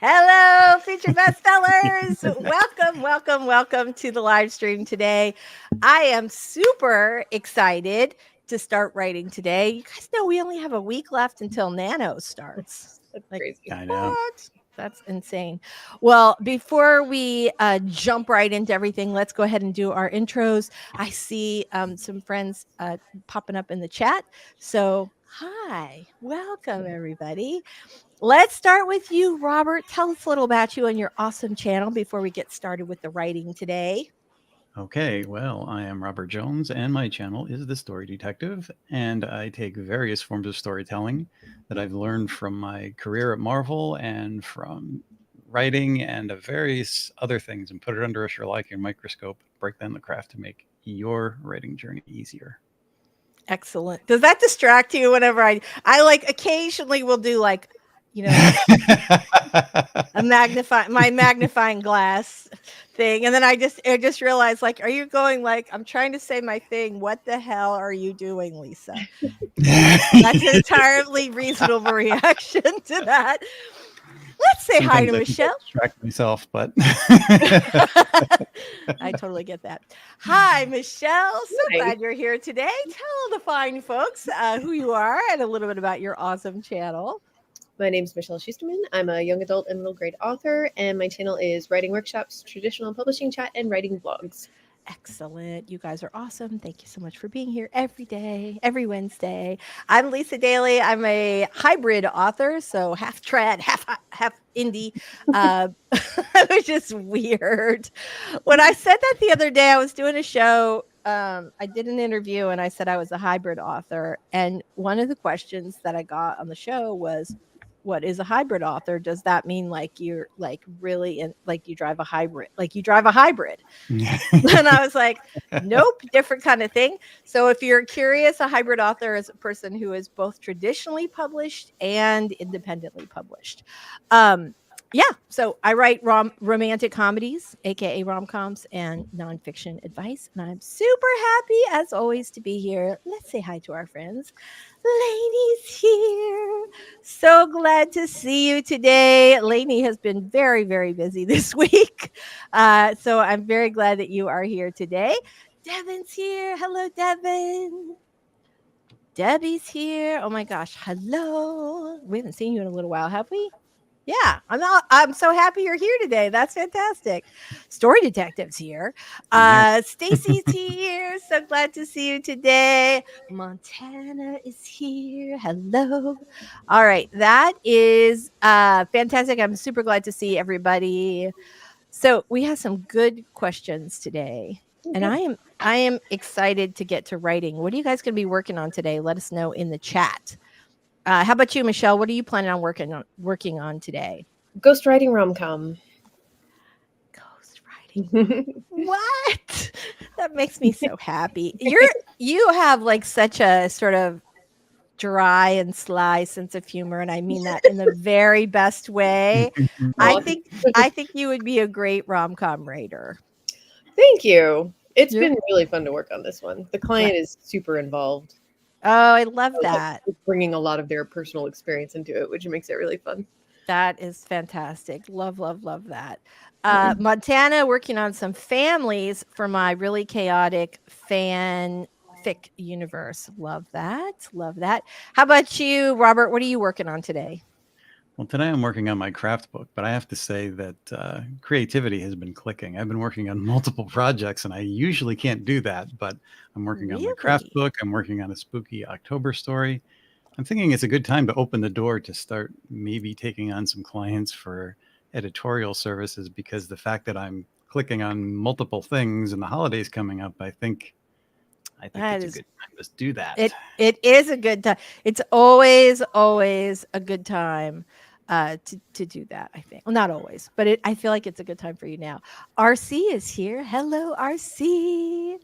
Hello, Future Bestsellers. Welcome to the live stream today. I am super excited to start writing today. You guys know we only have a week left until Nano starts. That's Like, crazy. I know. what? That's insane. Well, before we jump right into everything, let's go ahead and do our intros. I see some friends popping up in the chat. So, hi, welcome everybody. Let's start with you, Robert. Tell us a little about you and your awesome channel before we get started with the writing today. Okay, well, I am Robert Jones, and my channel is The Story Detective, and I take various forms of storytelling that I've learned from my career at Marvel and from writing and various other things and put it under a Sherlockian microscope, break down the craft to make your writing journey easier. Excellent. Does that distract you whenever I like occasionally will do like, you know, a magnifying glass thing, and then I just realized, like, are you going like, I'm trying to say my thing, what the hell are you doing, Lisa? That's an entirely reasonable reaction to that. Let's say hi to Sometimes I think I Michelle. distract myself, but I totally get that. Hi, Michelle. So Hi. glad you're here today. Tell the fine folks who you are and a little bit about your awesome channel. My name is Michelle Schusterman. I'm a young adult and middle grade author, and my channel is writing workshops, traditional publishing chat, and writing blogs. Excellent. You guys are awesome. Thank you so much for being here every day, every Wednesday. I'm Lisa Daly. I'm a hybrid author, so half trad, half indie, which is weird. When I said that the other day, I was doing a show. I did an interview and I said I was a hybrid author. And one of the questions that I got on the show was, what is a hybrid author? Does that mean like you're like really in, like you drive a hybrid, like you drive a hybrid? And I was like, nope, different kind of thing. So if you're curious, a hybrid author is a person who is both traditionally published and independently published. Yeah, so I write romantic comedies, aka rom-coms, and nonfiction advice, and I'm super happy as always to be here. Let's say hi to our friends. Lainey's here. So glad to see you today. Lainey has been very, very busy this week. So I'm very glad that you are here today. Devin's here. Hello, Devin. Debbie's here. Oh my gosh. Hello. We haven't seen you in a little while, have we? Yeah, I'm so happy you're here today. That's fantastic. Story Detective's here. Stacy's here. So glad to see you today. Montana is here. Hello. All right, that is fantastic. I'm super glad to see everybody. So we have some good questions today. And I am excited to get to writing. What are you guys going to be working on today? Let us know in the chat. How about you, Michelle? What are you planning on working on today? Ghostwriting rom-com. Ghostwriting. What? That makes me so happy. You have like such a sort of dry and sly sense of humor, and I mean that in the very best way. I think you would be a great rom-com writer. Thank you. It's Yep. been really fun to work on this one. The client is super involved. Oh, I love that. Bringing a lot of their personal experience into it, which makes it really fun. That is fantastic. Love that. Montana working on some families for my really chaotic fanfic universe. Love that. How about you, Robert? What are you working on today? Well, today I'm working on my craft book, but I have to say that creativity has been clicking. I've been working on multiple projects, and I usually can't do that, but I'm working on my craft book. I'm working on a spooky October story. I'm thinking it's a good time to open the door to start maybe taking on some clients for editorial services, because the fact that I'm clicking on multiple things and the holidays coming up, I think it's a good time to do that. It is a good time. It's always a good time to do that, I think. Well, not always, but I feel like it's a good time for you now. RC is here. Hello, RC.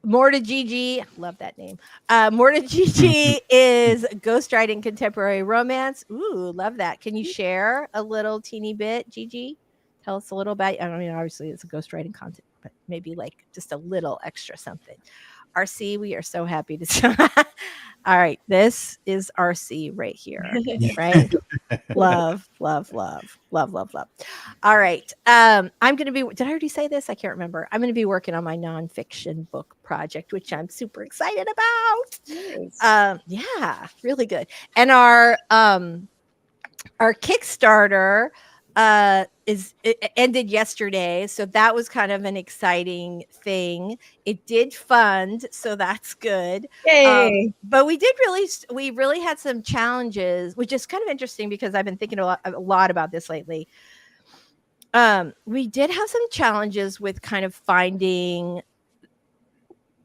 Morta Gigi, love that name. Morta Gigi is ghostwriting contemporary romance. Ooh, love that. Can you share a little teeny bit, Gigi? Tell us a little about. I mean, obviously it's a ghostwriting content, but maybe like just a little extra something. RC, we are so happy to All right. This is RC right here. Right. Love, love, love, love, love, love. All right. I'm going to be, did I already say this? I can't remember. I'm going to be working on my nonfiction book project, which I'm super excited about. Nice. Yeah, really good. And our Kickstarter it ended yesterday, so that was kind of an exciting thing. It did fund, so that's good. Yay. But we really had some challenges, which is kind of interesting because I've been thinking a lot about this lately. We did have some challenges with kind of finding,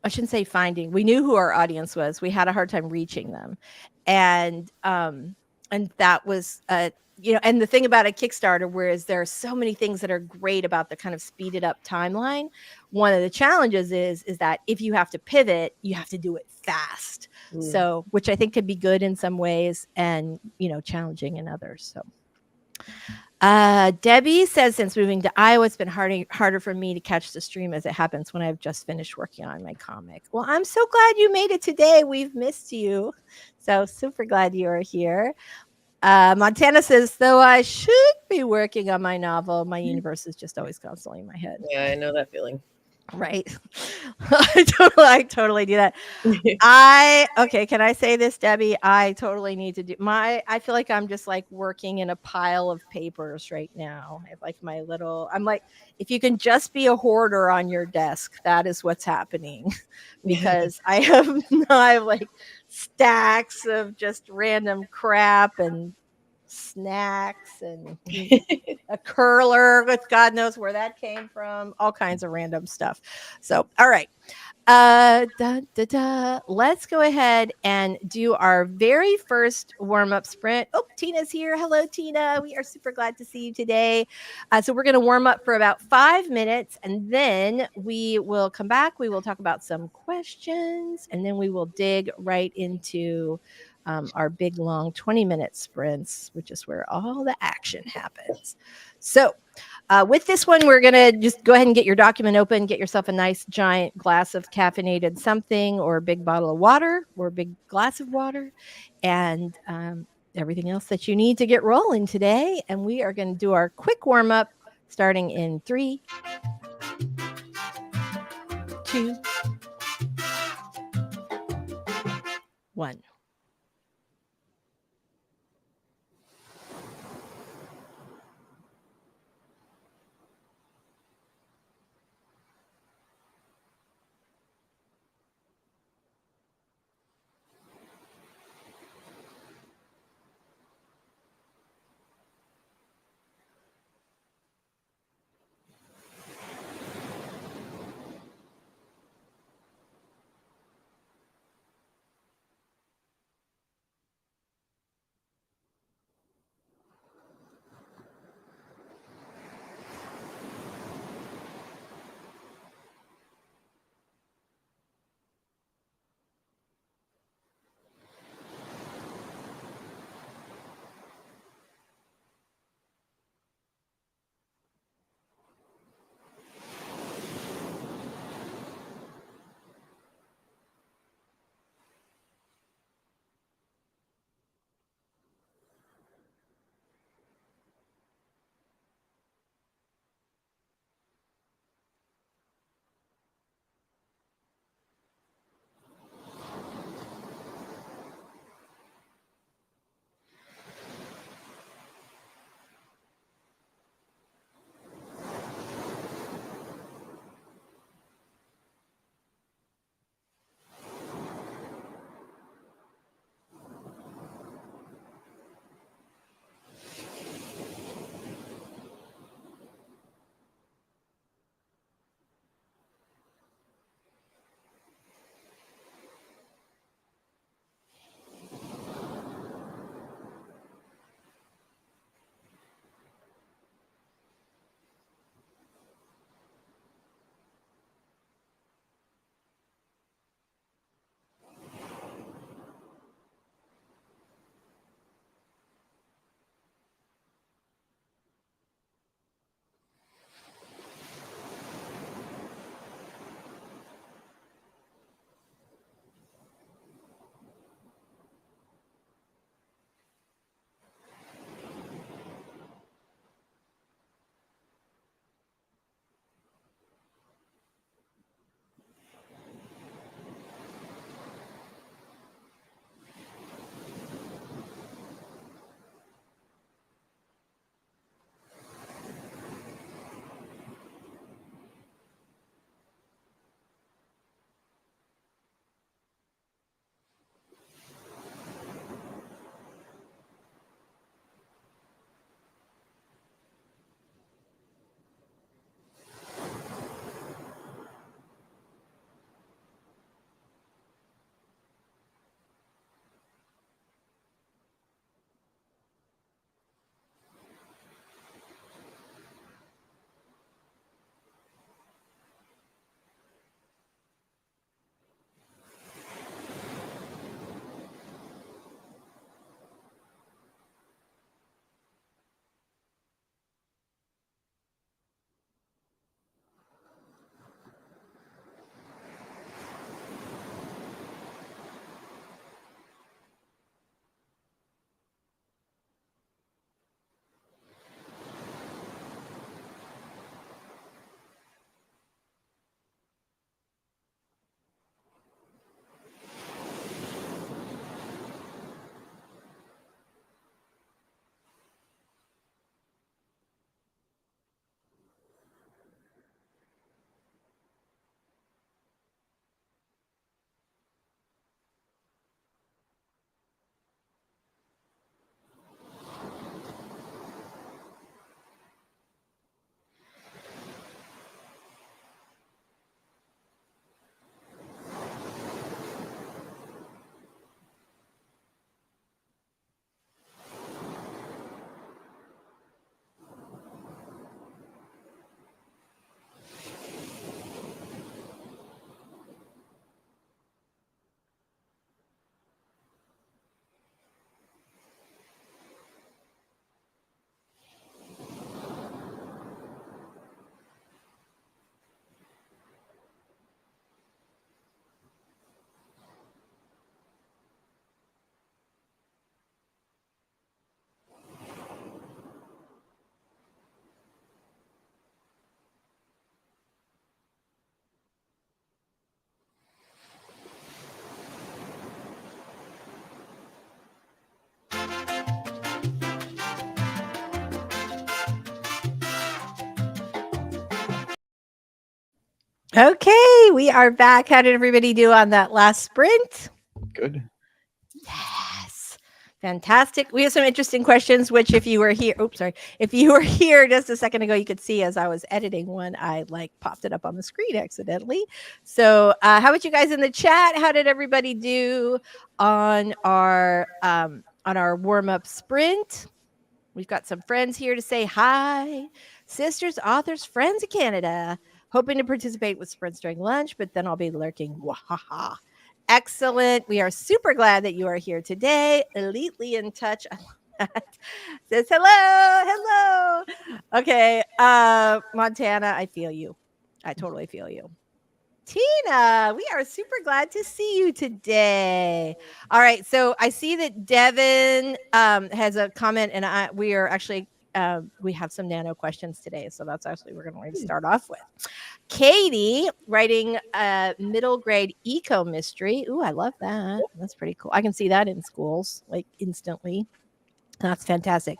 I shouldn't say finding. We knew who our audience was. We had a hard time reaching them, and that was and the thing about a Kickstarter, whereas there are so many things that are great about the kind of speeded up timeline, one of the challenges is that if you have to pivot, you have to do it fast. So, which I think could be good in some ways and challenging in others. So. Debbie says, since moving to Iowa, it's been harder for me to catch the stream as it happens when I've just finished working on my comic. Well, I'm so glad you made it today. We've missed you. So super glad you are here. Montana says, though I should be working on my novel, my universe is just always constantly in my head. Yeah, I know that feeling. Right. I totally do that. Okay, can I say this, Debbie? I totally need to I feel like I'm just like working in a pile of papers right now. I have like I'm like, if you can just be a hoarder on your desk, that is what's happening. Because I have like stacks of just random crap and snacks and a curler with God knows where that came from, all kinds of random stuff. So, all right. Let's go ahead and do our very first warm-up sprint. Oh, Tina's here. Hello, Tina. We are super glad to see you today. So we're going to warm up for about 5 minutes, and then we will come back. We will talk about some questions, and then we will dig right into our big, long 20-minute sprints, which is where all the action happens. So with this one, we're going to just go ahead and get your document open, get yourself a nice giant glass of caffeinated something or a big bottle of water or a big glass of water and everything else that you need to get rolling today. And we are going to do our quick warm up starting in 3, 2, 1. Okay, we are back. How did everybody do on that last sprint? Good. Yes. Fantastic. We have some interesting questions, which if you were here, oops, sorry. If you were here just a second ago, you could see as I was editing one, I like popped it up on the screen accidentally. So how about you guys in the chat? How did everybody do on our warm-up sprint? We've got some friends here to say hi. Sisters, authors, friends of Canada. Hoping to participate with sprints during lunch, but then I'll be lurking. Wahaha. Excellent. We are super glad that you are here today. Elitely in touch. I love that. Says hello. Hello. Okay. Montana, I feel you. I totally feel you. Tina, we are super glad to see you today. All right, so I see that Devin has a comment, and we are actually we have some nano questions today, so that's actually we're going to start off with. Katie writing a middle grade eco mystery. Ooh, I love that. That's pretty cool. I can see that in schools like instantly. That's fantastic.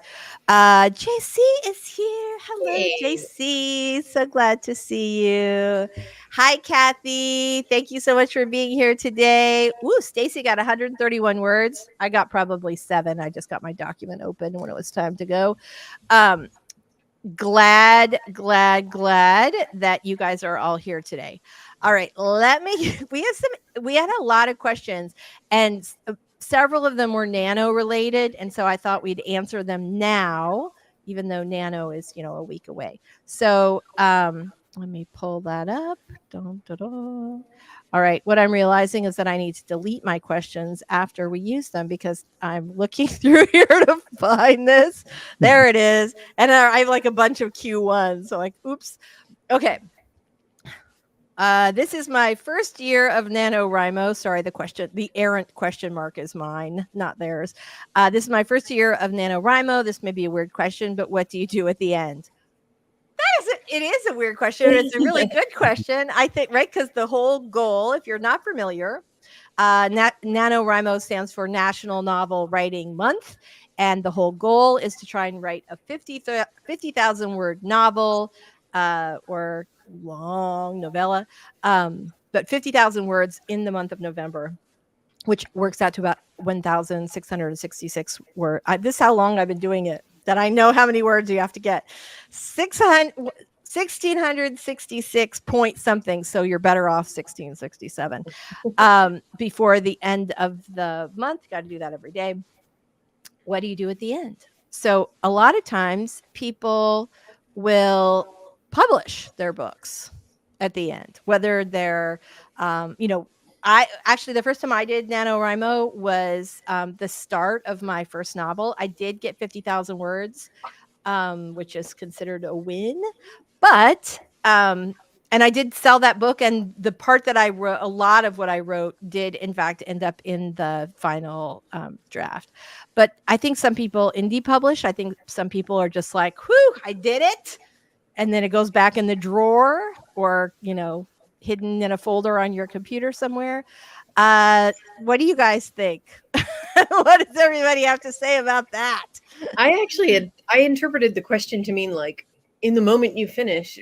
JC is here. Hello, Hey. JC. So glad to see you. Hi, Kathy. Thank you so much for being here today. Ooh, Stacy got 131 words. I got probably 7. I just got my document open when it was time to go. Glad that you guys are all here today. All right, we had a lot of questions, and several of them were nano related, and so I thought we'd answer them now, even though nano is a week away. So let me pull that up. Dun, dun, dun. All right, what I'm realizing is that I need to delete my questions after we use them because I'm looking through here to find this. There it is. And I have like a bunch of Q1s. So like, oops. Okay. This is my first year of NaNoWriMo. Sorry, the errant question mark is mine, not theirs. This is my first year of NaNoWriMo. This may be a weird question, but what do you do at the end? It is a weird question. It's a really good question, I think, right? Because the whole goal, if you're not familiar, NaNoWriMo stands for National Novel Writing Month. And the whole goal is to try and write a 50,000 word novel or long novella, but 50,000 words in the month of November, which works out to about 1,666 words. This is how long I've been doing it, that I know how many words you have to get. 1,666 point something. So you're better off 1,667 before the end of the month. Got to do that every day. What do you do at the end? So a lot of times people will publish their books at the end, whether they're, I actually, the first time I did NaNoWriMo was the start of my first novel. I did get 50,000 words, which is considered a win, but and I did sell that book, and the part that I wrote, a lot of what I wrote did in fact end up in the final draft. But I think some people indie publish. I think some people are just like, whew, I did it. And then it goes back in the drawer or, hidden in a folder on your computer somewhere. What do you guys think? What does everybody have to say about that? I interpreted the question to mean like, in the moment you finish,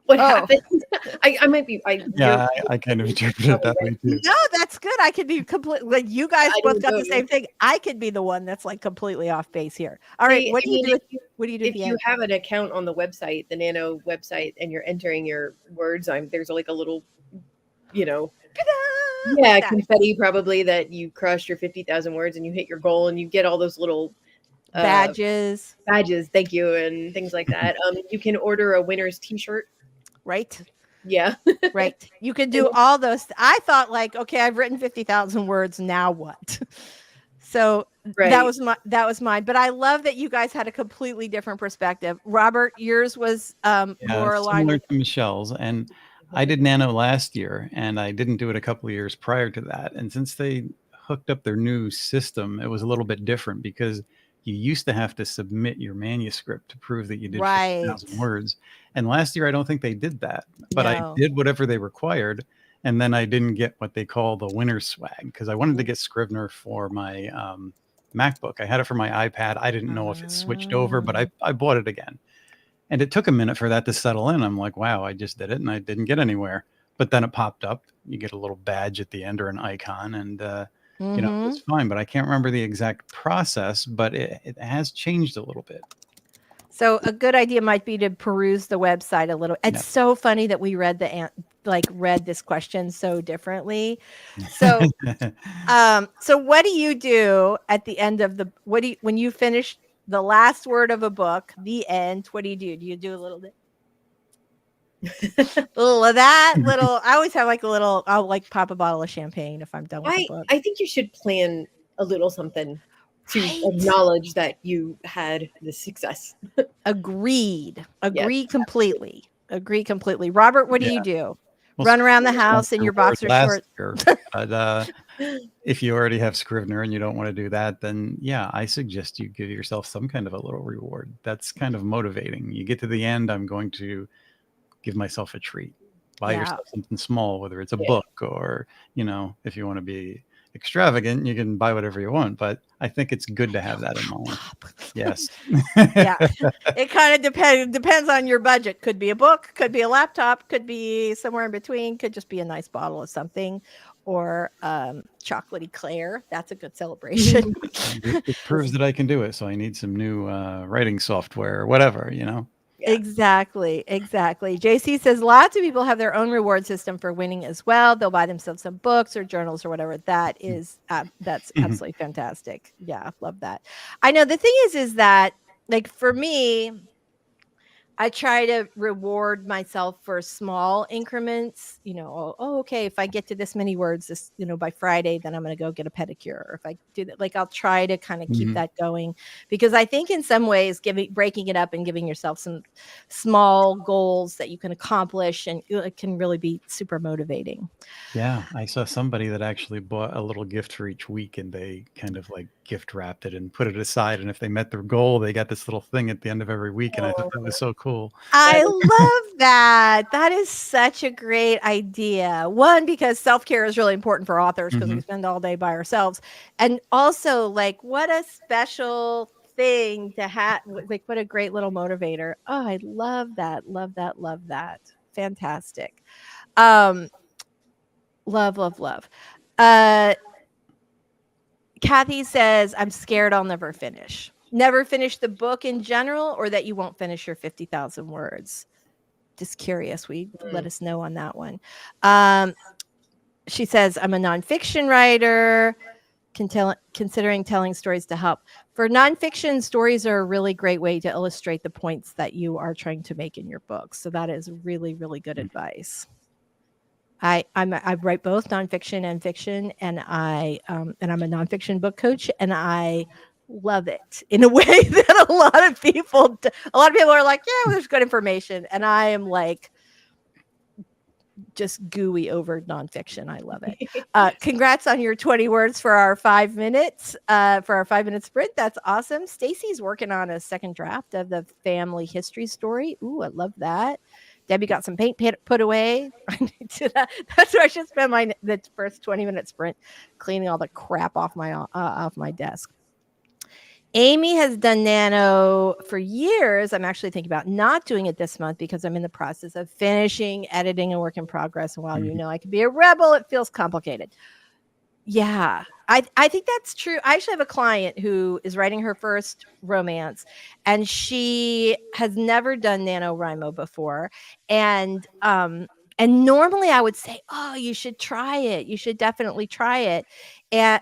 what happened? I kind of interpreted it that way too. No, that's good. I could be completely like you guys both got the same thing. I could be the one that's like completely off base here. All right, what do you do? What do you do if you have an account on the website, the Nano website, and you're entering your words? There's like a little, confetti probably that you crushed your 50,000 words and you hit your goal and you get all those little badges. Thank you, and things like that. You can order a winner's T-shirt. Right. Yeah. Right. You could do all those. I thought like, okay, I've written 50,000 words. Now what? So that was mine. But I love that you guys had a completely different perspective. Robert, yours was more aligned similar to Michelle's. And I did Nano last year, and I didn't do it a couple of years prior to that. And since they hooked up their new system, it was a little bit different because you used to have to submit your manuscript to prove that you did 50,000 words. And last year, I don't think they did that, but I did whatever they required. And then I didn't get what they call the winner's swag because I wanted to get Scrivener for my MacBook. I had it for my iPad. I didn't know if it switched over, but I bought it again. And it took a minute for that to settle in. I'm like, wow, I just did it and I didn't get anywhere. but then it popped up. You get a little badge at the end or an icon, and you know, it's fine. But I can't remember the exact process, but it has changed a little bit. So a good idea might be to peruse the website a little. It's so funny that we read read this question so differently. So, so what do you do at the end of when you finish the last word of a book, the end? What do you do? Do you do a little bit? Little of that, little. I always have like a little. I'll like pop a bottle of champagne if I'm done with the book. I think you should plan a little something to acknowledge that you had the success. Agreed. Completely. Agree completely. Robert, what do you do? Well, run around the house in your boxer shorts? But if you already have Scrivener and you don't want to do that, then yeah, I suggest you give yourself some kind of a little reward. That's kind of motivating. You get to the end, I'm going to give myself a treat. Buy yourself something small, whether it's a book or, you know, if you want to be extravagant, you can buy whatever you want, but I think it's good to have that in mind. Yes. Yeah. It kind of depends on your budget. Could be a book, could be a laptop, could be somewhere in between, could just be a nice bottle of something, or chocolatey Claire. That's a good celebration. It proves that I can do it. So I need some new writing software or whatever, you know. Yeah. Exactly. JC says lots of people have their own reward system for winning as well. They'll buy themselves some books or journals or whatever. That is that's absolutely fantastic. Yeah, love that. I know the thing is that like for me, I try to reward myself for small increments, you know, okay, if I get to this many words this, you know, by Friday, then I'm going to go get a pedicure. Or if I do that, like I'll try to kind of keep that going, because I think in some ways breaking it up and giving yourself some small goals that you can accomplish, and it can really be super motivating. Yeah, I saw somebody that actually bought a little gift for each week, and they kind of like gift wrapped it and put it aside. And if they met their goal, they got this little thing at the end of every week. And I thought that was so cool. I love that. That is such a great idea. One, because self-care is really important for authors because we spend all day by ourselves. And also, like, what a special thing to have. Like, what a great little motivator. Oh, I love that. Love that. Fantastic. Love. Kathy says, I'm scared I'll never finish. Never finish the book in general, or that you won't finish your 50,000 words? Just curious. Let us know on that one. She says, I'm a nonfiction writer, considering telling stories to help. For nonfiction, stories are a really great way to illustrate the points that you are trying to make in your book. So that is really, really good advice. I write both nonfiction and fiction, and I'm a nonfiction book coach, and I love it in a way that a lot of people are like, yeah, well, there's good information, and I am like just gooey over nonfiction. I love it. Congrats on your 20 words for our 5 minutes, for our 5 minute sprint. That's awesome. Stacy's working on a second draft of the family history story. Ooh, I love that. Debbie got some paint put away. I need to that's where I should spend the first 20-minute sprint cleaning all the crap off my desk. Amy has done Nano for years. I'm actually thinking about not doing it this month because I'm in the process of finishing editing and work in progress. And while you know I can be a rebel, it feels complicated. Yeah, I think that's true. I actually have a client who is writing her first romance, and she has never done NaNoWriMo before. And normally I would say, oh, you should try it. You should definitely try it.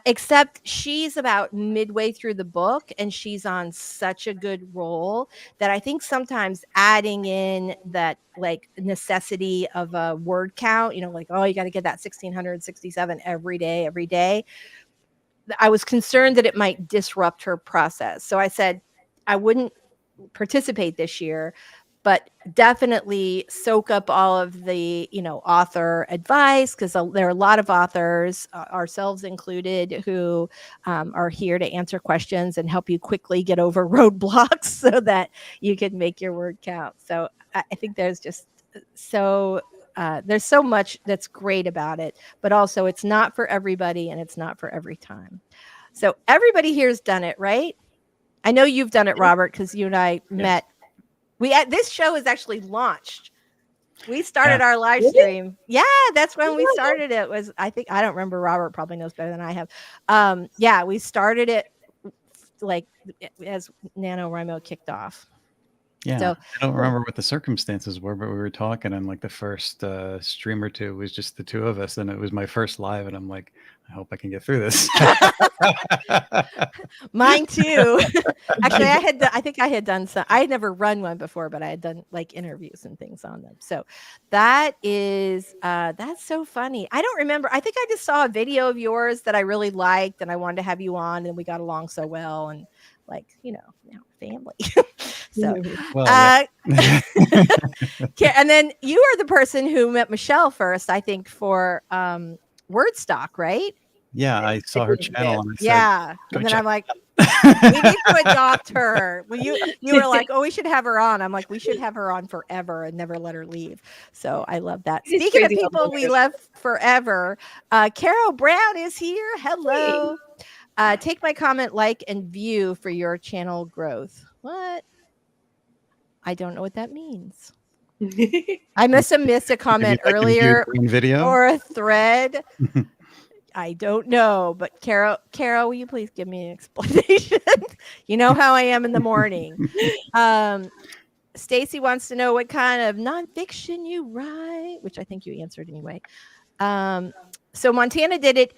Except she's about midway through the book, and she's on such a good roll that I think sometimes adding in that like necessity of a word count, you know, like, oh, you got to get that 1,667 every day. I was concerned that it might disrupt her process. So I said I wouldn't participate this year, but definitely soak up all of the, you know, author advice, because there are a lot of authors, ourselves included, who are here to answer questions and help you quickly get over roadblocks so that you can make your word count. So I think there's just there's so much that's great about it, but also it's not for everybody and it's not for every time. So everybody here's done it, right? I know you've done it, Robert, because you and I met. This show is actually launched We started our live stream. Yeah, that's when we started it. I don't remember. Robert probably knows better than I have. Yeah, we started it like as NaNoWriMo kicked off. Yeah, So I don't remember what the circumstances were, but we were talking, and like the first stream or two was just the two of us, and it was my first live, and I'm like, I hope I can get through this. Mine too. Actually, I think I had done some. I had never run one before, but I had done like interviews and things on them. So that is that's so funny. I don't remember. I think I just saw a video of yours that I really liked, and I wanted to have you on, and we got along so well, and like now family. So well, and then you are the person who met Michelle first, I think, for Wordstock, right? Yeah, I saw her channel and I said, and then I'm like, we need to adopt her. Well, you were like, oh, we should have her on. I'm like, we should have her on forever and never let her leave. So I love that. Speaking of people we love forever, Carol Brown is here. Hello. Take my comment, like, and view for your channel growth. What? I don't know what that means. I must have missed a comment earlier video or a thread. I don't know, but Carol, will you please give me an explanation? You know how I am in the morning. Stacy wants to know what kind of nonfiction you write, which I think you answered anyway. So Montana did it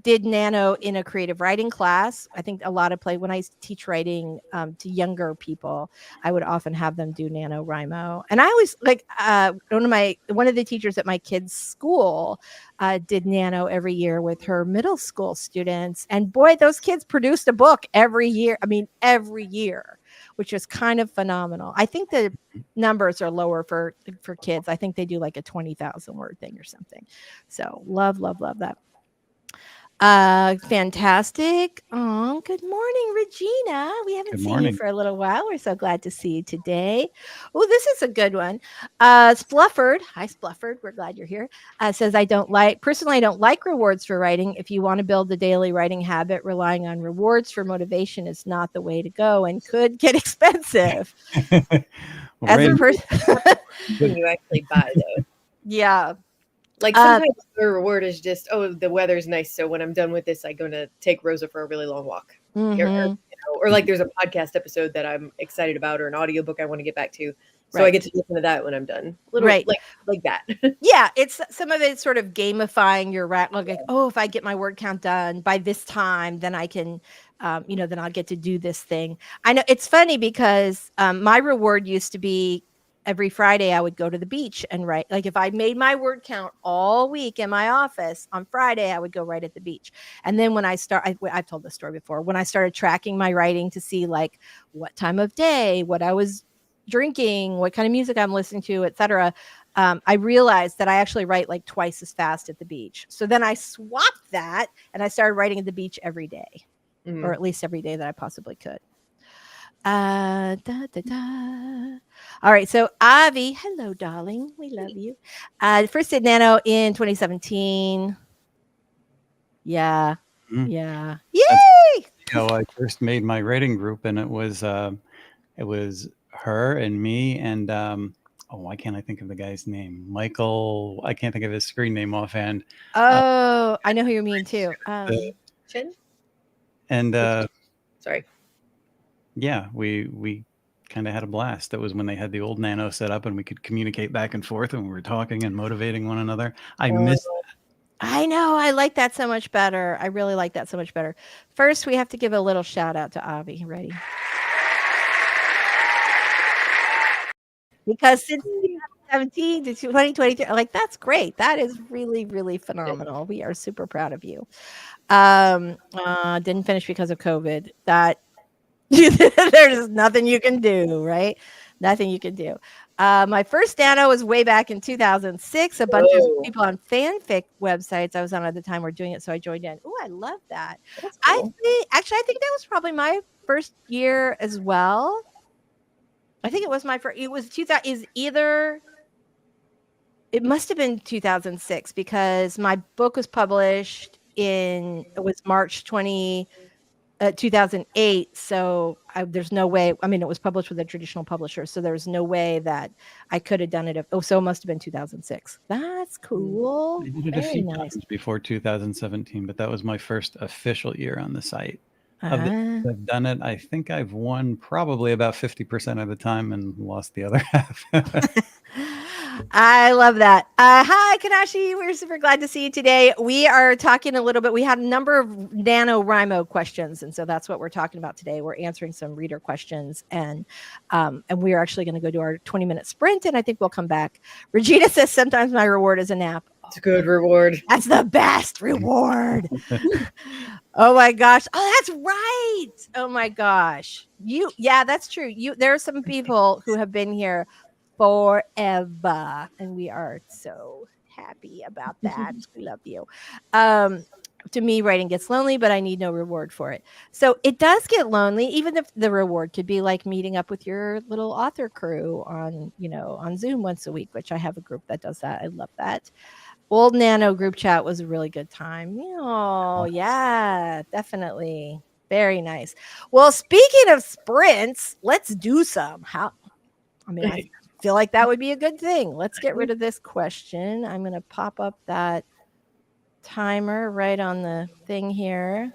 did Nano in a creative writing class. I think a lot of when I teach writing to younger people, I would often have them do NaNoWriMo. And I always like one of the teachers at my kids' school did Nano every year with her middle school students. And boy, those kids produced a book every year. I mean, every year, which is kind of phenomenal. I think the numbers are lower for kids. I think they do like a 20,000 word thing or something. So love that. Fantastic. Oh, good morning, Regina. We haven't seen you for a little while. We're so glad to see you today. Oh, this is a good one. Splufford. Hi, Splufford. We're glad you're here. Says, I don't like rewards for writing. If you want to build the daily writing habit, relying on rewards for motivation is not the way to go and could get expensive. As a person, you actually buy though. Yeah. Like sometimes the reward is just, oh, the weather's nice, so when I'm done with this, I'm going to take Rosa for a really long walk. Or like there's a podcast episode that I'm excited about or an audiobook I want to get back to. So I get to listen to that when I'm done. Like that. Yeah, it's some of it's sort of gamifying your like, oh, if I get my word count done by this time, then I can, then I'll get to do this thing. I know it's funny because my reward used to be every Friday I would go to the beach and write. Like if I made my word count all week in my office, on Friday I would go write at the beach. And then when I've told this story before, when I started tracking my writing to see like what time of day, what I was drinking, what kind of music I'm listening to, etc., I realized that I actually write like twice as fast at the beach. So then I swapped that and I started writing at the beach every day, or at least every day that I possibly could. All right, so Avi, hello, darling. We love you. First did Nano in 2017. Yeah. Yeah. Yay! I first made my writing group, and it was her and me and why can't I think of the guy's name? Michael. I can't think of his screen name offhand. Oh, I know who you mean too. Chin? And sorry. Yeah, we kind of had a blast. That was when they had the old Nano set up and we could communicate back and forth and we were talking and motivating one another. I miss that. I know. I like that so much better. I really like that so much better. First, we have to give a little shout out to Avi. Ready? Because since 2017 to 2023, like that's great. That is really, really phenomenal. We are super proud of you. Didn't finish because of COVID. That there's nothing you can do, right? Nothing you can do. My first Nano was way back in 2006. A bunch of people on fanfic websites I was on at the time were doing it, so I joined in. Oh, I love that. Cool. I think that was probably my first year as well. I think it was my first. It was 2000. It must have been 2006 because my book was published it was March 20. 2008. So there's no way. I mean, it was published with a traditional publisher, so there's no way that I could have done it. So it must have been 2006. That's cool. I did it a Very few nice. times before 2017, but that was my first official year on the site. Of the Uh-huh. I've done it, I think I've won probably about 50% of the time and lost the other half. I love that. Hi, Kanashi. We're super glad to see you today. We are talking a little bit. We had a number of NaNoWriMo questions, and so that's what we're talking about today. We're answering some reader questions, and we are actually going to go do our 20-minute sprint, and I think we'll come back. Regina says sometimes my reward is a nap. It's a good reward. That's the best reward. Oh my gosh. Oh, that's right. Oh my gosh. Yeah, that's true. There are some people who have been here forever, and we are so happy about that. We love you. To me, writing gets lonely, but I need no reward for it. So it does get lonely, even if the reward could be like meeting up with your little author crew on Zoom once a week, which I have a group that does that. I love that. Old Nano group chat was a really good time. Oh, yeah, definitely. Very nice. Well, speaking of sprints, let's do some. I feel like that would be a good thing. Let's get rid of this question. I'm going to pop up that timer right on the thing here.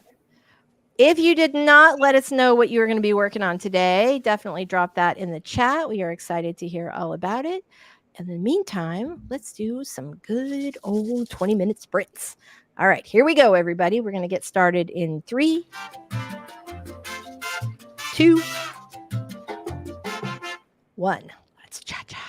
If you did not let us know what you were going to be working on today, definitely drop that in the chat. We are excited to hear all about it. In the meantime, let's do some good old 20-minute sprints. All right, here we go, everybody. We're going to get started in 3, 2, 1. Let's cha-cha.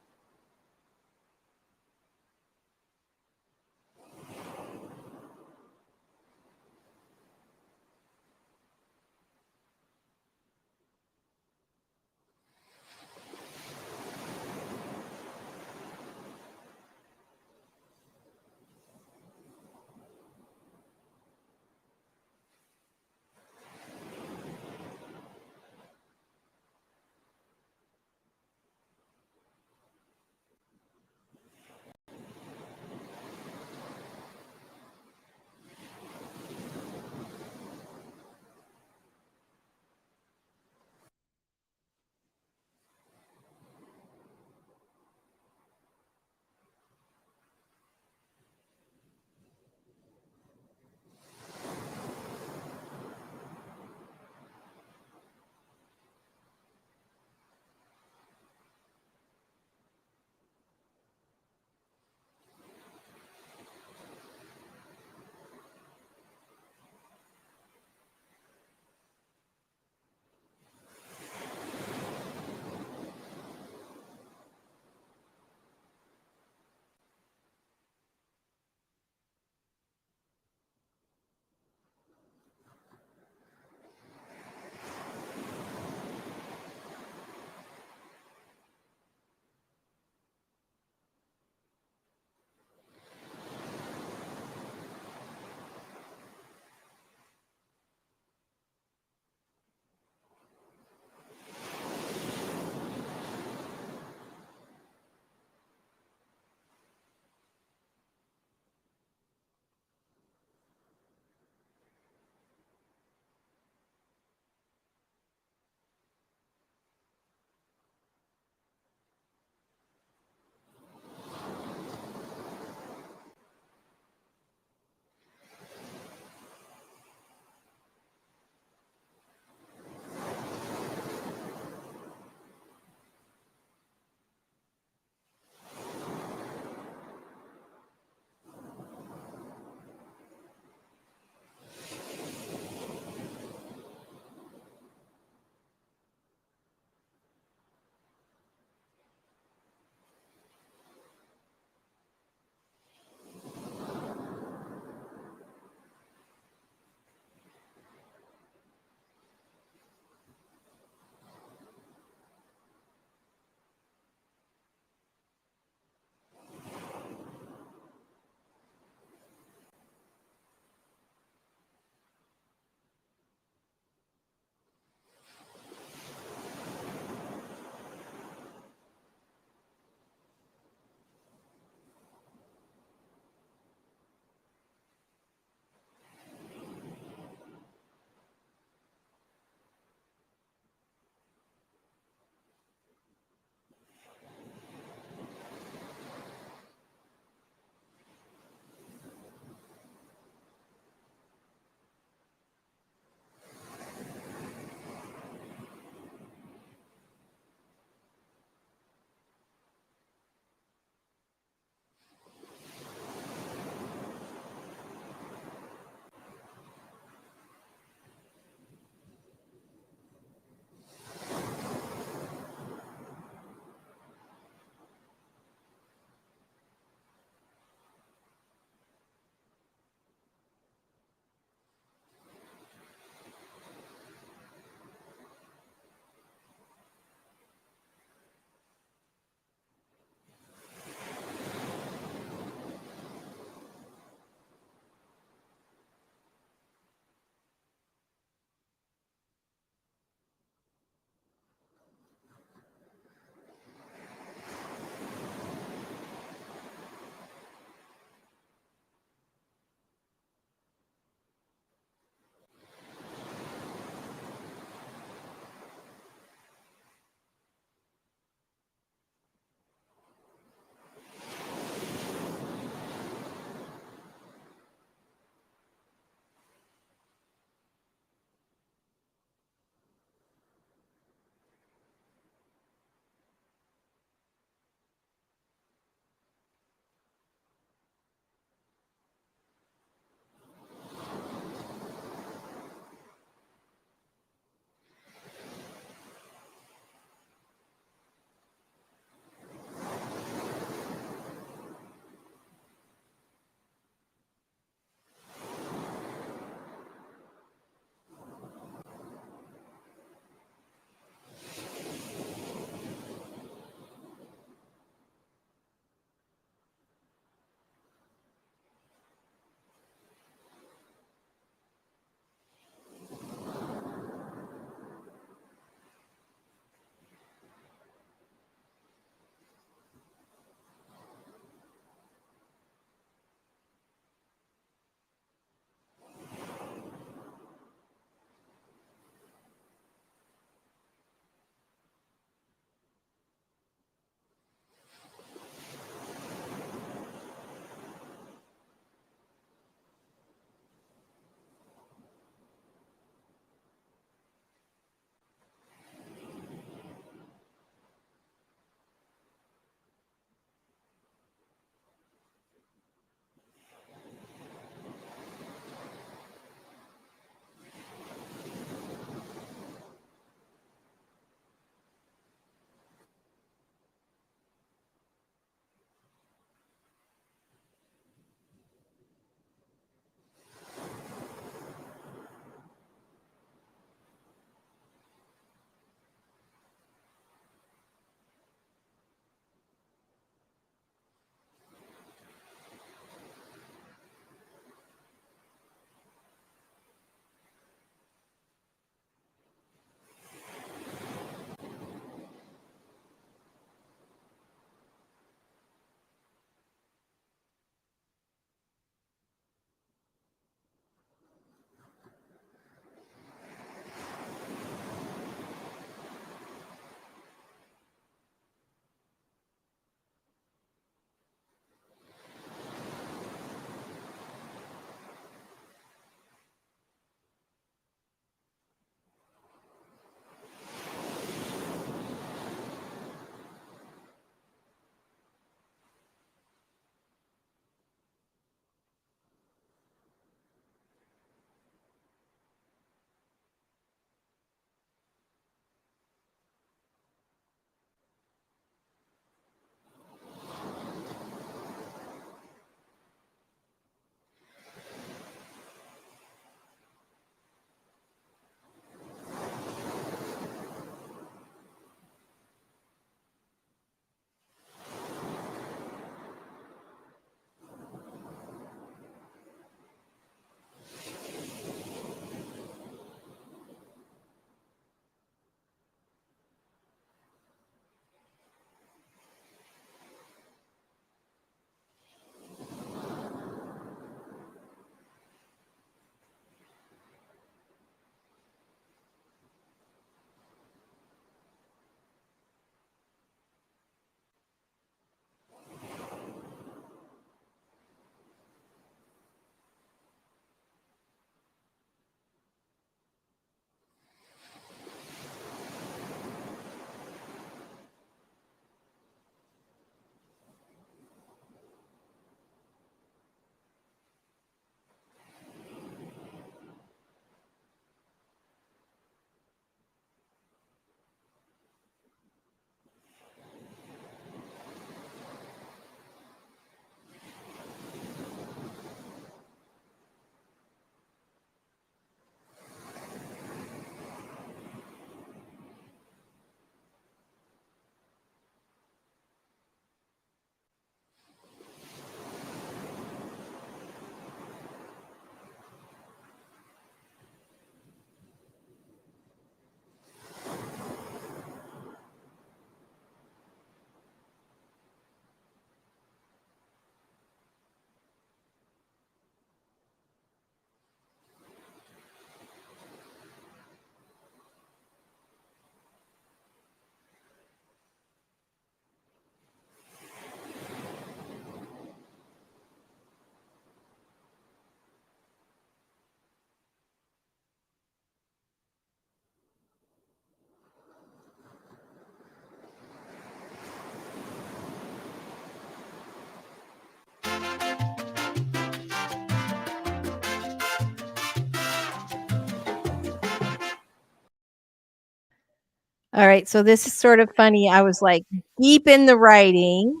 All right. So this is sort of funny. I was like deep in the writing,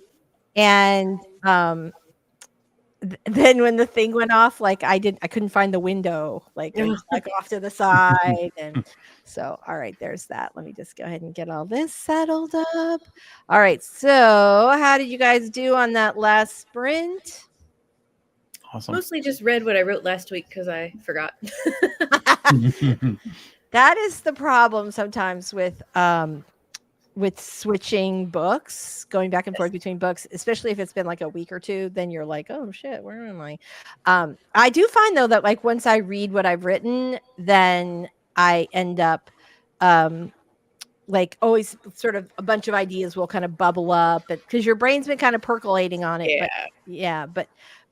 and then when the thing went off, like I couldn't find the window. Like it was like off to the side, and so all right, there's that. Let me just go ahead and get all this settled up. All right. So how did you guys do on that last sprint? Awesome. Mostly just read what I wrote last week because I forgot. That is the problem sometimes with switching books, going back and forth between books, especially if it's been like a week or two, then you're like, oh shit, where am I? I do find though that like once I read what I've written, then I end up like always sort of a bunch of ideas will kind of bubble up because your brain's been kind of percolating on it. Yeah.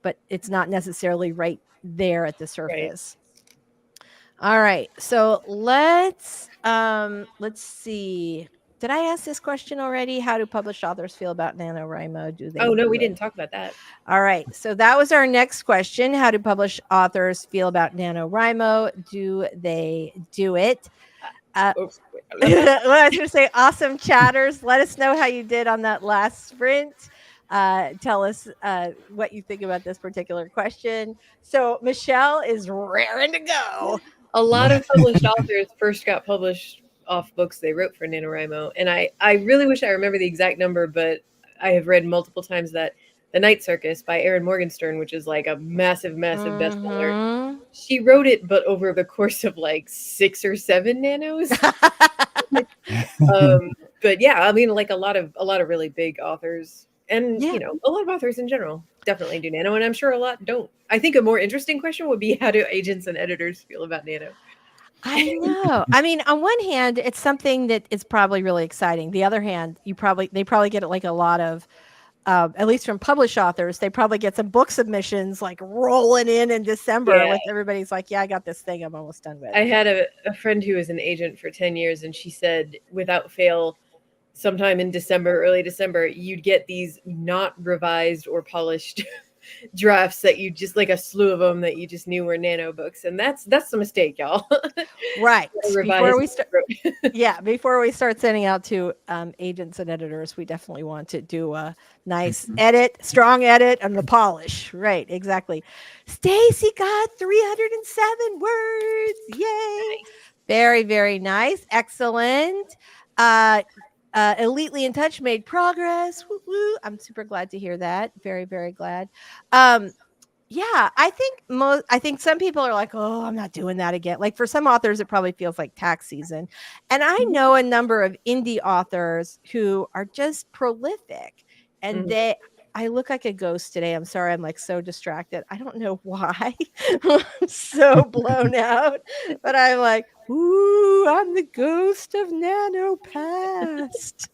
But it's not necessarily right there at the surface. Right. All right. So let's see. Did I ask this question already? How do published authors feel about NaNoWriMo? Do they? Oh no, we didn't talk about that. All right. So that was our next question. How do published authors feel about NaNoWriMo? Do they do it? Well, I was going to say, awesome chatters. Let us know how you did on that last sprint. Tell us what you think about this particular question. So Michelle is raring to go. A lot of published authors first got published off books they wrote for NaNoWriMo. And I really wish I remember the exact number, but I have read multiple times that The Night Circus by Erin Morgenstern, which is like a massive bestseller. She wrote it, but over the course of like 6 or 7 nanos. But yeah, I mean, like a lot of really big authors, and you know, a lot of authors in general definitely do nano, and I'm sure a lot don't. I think a more interesting question would be, how do agents and editors feel about nano? I know. I mean, on one hand, it's something that is probably really exciting. The other hand, they probably get like a lot of, at least from published authors, they probably get some book submissions like rolling in December with everybody's like, yeah, I got this thing I'm almost done with. I had a friend who was an agent for 10 years, and she said without fail, sometime in December, early December, you'd get these not revised or polished drafts that you just, like a slew of them that you just knew were nano books, and that's the mistake, y'all. Right. Before we start sending out to agents and editors, we definitely want to do a nice edit, strong edit, and the polish. Right, exactly. Stacy got 307 words. Yay! Nice. Very, very nice. Excellent. Elitely in Touch made progress. Woo, woo. I'm super glad to hear that. Very, very glad. Yeah, I think some people are like, oh, I'm not doing that again. Like for some authors, it probably feels like tax season. And I know a number of indie authors who are just prolific, and I look like a ghost today. I'm sorry. I'm like so distracted. I don't know why. I'm so blown out, but I'm like, ooh, I'm the ghost of Nano Past.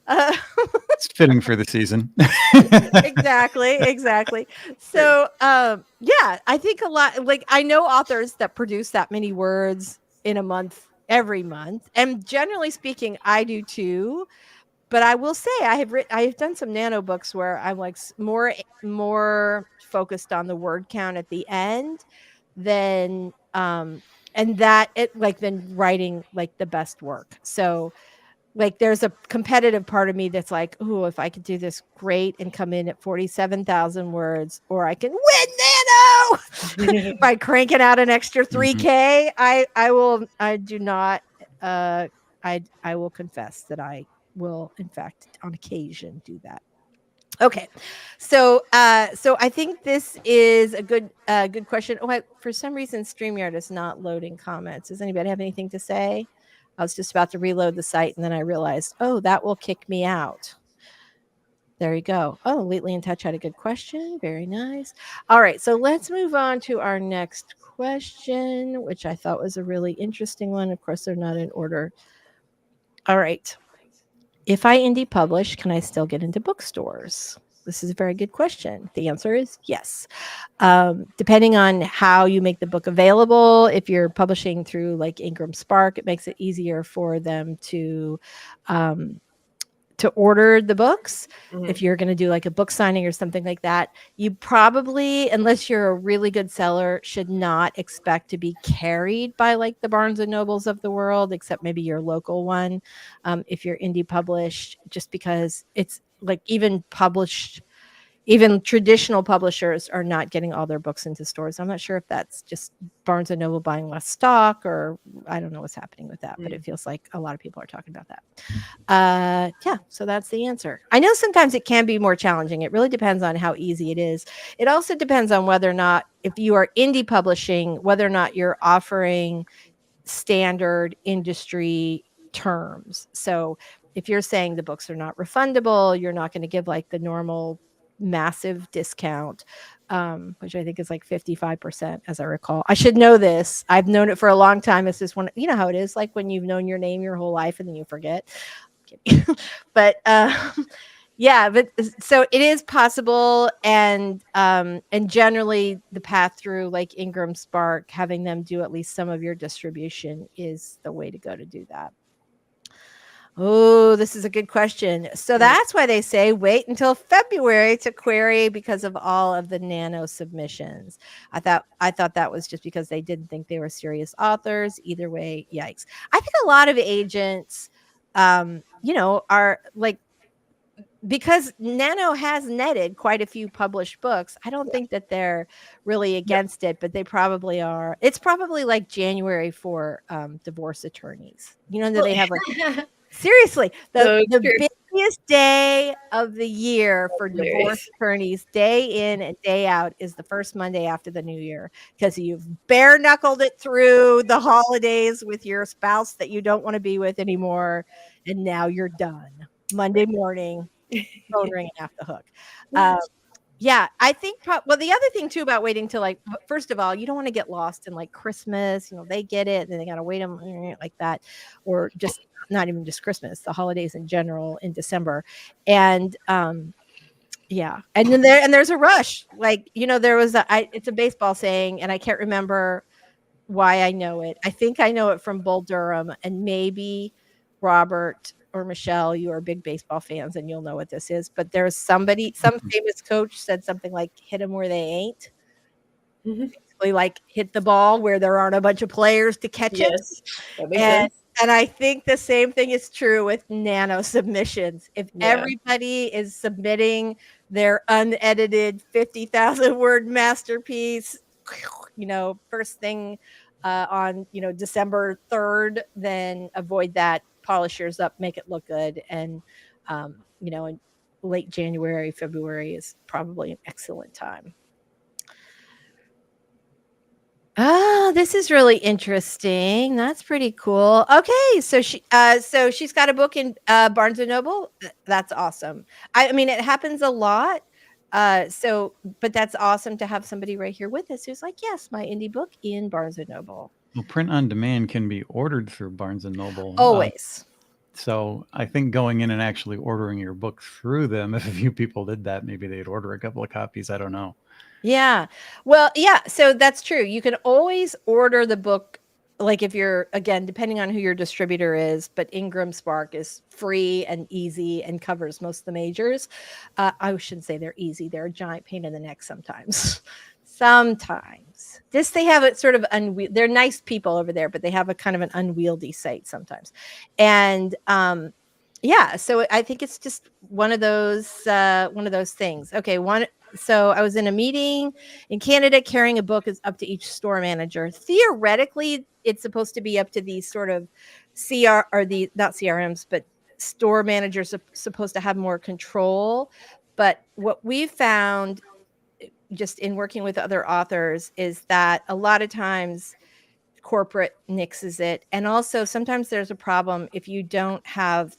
It's fitting for the season. Exactly. So, yeah, I think a lot, like I know authors that produce that many words in a month, every month. And generally speaking, I do too. But I will say I have done some nano books where I'm like more focused on the word count at the end than and that it like than writing like the best work. So like there's a competitive part of me that's like, oh, if I could do this, great, and come in at 47,000 words, or I can win nano by cranking out an extra 3K. I will confess that I will, in fact, on occasion do that. Okay, so I think this is a good question. Oh, for some reason, StreamYard is not loading comments. Does anybody have anything to say? I was just about to reload the site, and then I realized, oh, that will kick me out. There you go. Oh, Lately in Touch had a good question. Very nice. All right, so let's move on to our next question, which I thought was a really interesting one. Of course, they're not in order. All right. If I indie publish, can I still get into bookstores? This is a very good question. The answer is yes. Depending on how you make the book available, if you're publishing through like Ingram Spark, it makes it easier for them to to order the books. Mm-hmm. If you're going to do like a book signing or something like that, you probably, unless you're a really good seller, should not expect to be carried by like the Barnes and Nobles of the world, except maybe your local one. If you're indie published, just because it's like even traditional publishers are not getting all their books into stores. I'm not sure if that's just Barnes and Noble buying less stock, or I don't know what's happening with that, but it feels like a lot of people are talking about that. Yeah, so that's the answer. I know sometimes it can be more challenging. It really depends on how easy it is. It also depends on whether or not, if you are indie publishing, whether or not you're offering standard industry terms. So if you're saying the books are not refundable, you're not going to give like the normal massive discount, which I think is like 55%, as I recall. I should know this. I've known it for a long time. It's just one, you know how it is, like when you've known your name your whole life and then you forget. But yeah, but so it is possible, and generally the path through like Ingram Spark, having them do at least some of your distribution is the way to go to do that. Oh, this is a good question. So that's why they say wait until February to query, because of all of the nano submissions. I thought that was just because they didn't think they were serious authors. Either way, yikes. I think a lot of agents, are like, because Nano has netted quite a few published books, I don't think that they're really against it, but they probably are. It's probably like January for divorce attorneys. You know that they have like seriously the busiest day of the year for divorce attorneys, day in and day out, is the first Monday after the new year, because you've bare knuckled it through the holidays with your spouse that you don't want to be with anymore, and now you're done. Monday morning, phone ringing off the hook. Yeah, I think. Well, the other thing too about waiting till like, first of all, you don't want to get lost in like Christmas. They get it, and then they got to wait them like that, or just not even just Christmas, the holidays in general in December, and yeah, and then there's a rush. Like there was it's a baseball saying, and I can't remember why I know it. I think I know it from Bull Durham, and maybe Robert or Michelle, you are big baseball fans and you'll know what this is, but there's some famous coach said something like hit them where they ain't. Basically like hit the ball where there aren't a bunch of players to catch it. That makes sense. And I think the same thing is true with nano submissions. If everybody is submitting their unedited 50,000 word masterpiece, first thing on December 3rd, then avoid that. Polish yours up, make it look good, and in late January, February is probably an excellent time. Oh, this is really interesting. That's pretty cool. Okay, so she's got a book in Barnes and Noble. That's awesome. I mean, it happens a lot. But that's awesome to have somebody right here with us who's like, yes, my indie book in Barnes and Noble. Well, print on demand can be ordered through Barnes and Noble. Always. So I think going in and actually ordering your book through them, if a few people did that, maybe they'd order a couple of copies. I don't know. Yeah. Well, yeah. So that's true. You can always order the book, like if you're, again, depending on who your distributor is, but Ingram Spark is free and easy and covers most of the majors. I shouldn't say they're easy. They're a giant pain in the neck sometimes. Sometimes. They have it sort of they're nice people over there, but they have a kind of an unwieldy site sometimes. And yeah, so I think it's just one of those things. Okay, so I was in a meeting in Canada. Carrying a book is up to each store manager. Theoretically, it's supposed to be up to these sort of not CRMs, but store managers are supposed to have more control. But what we've found just in working with other authors is that a lot of times corporate nixes it. And also sometimes there's a problem if you don't have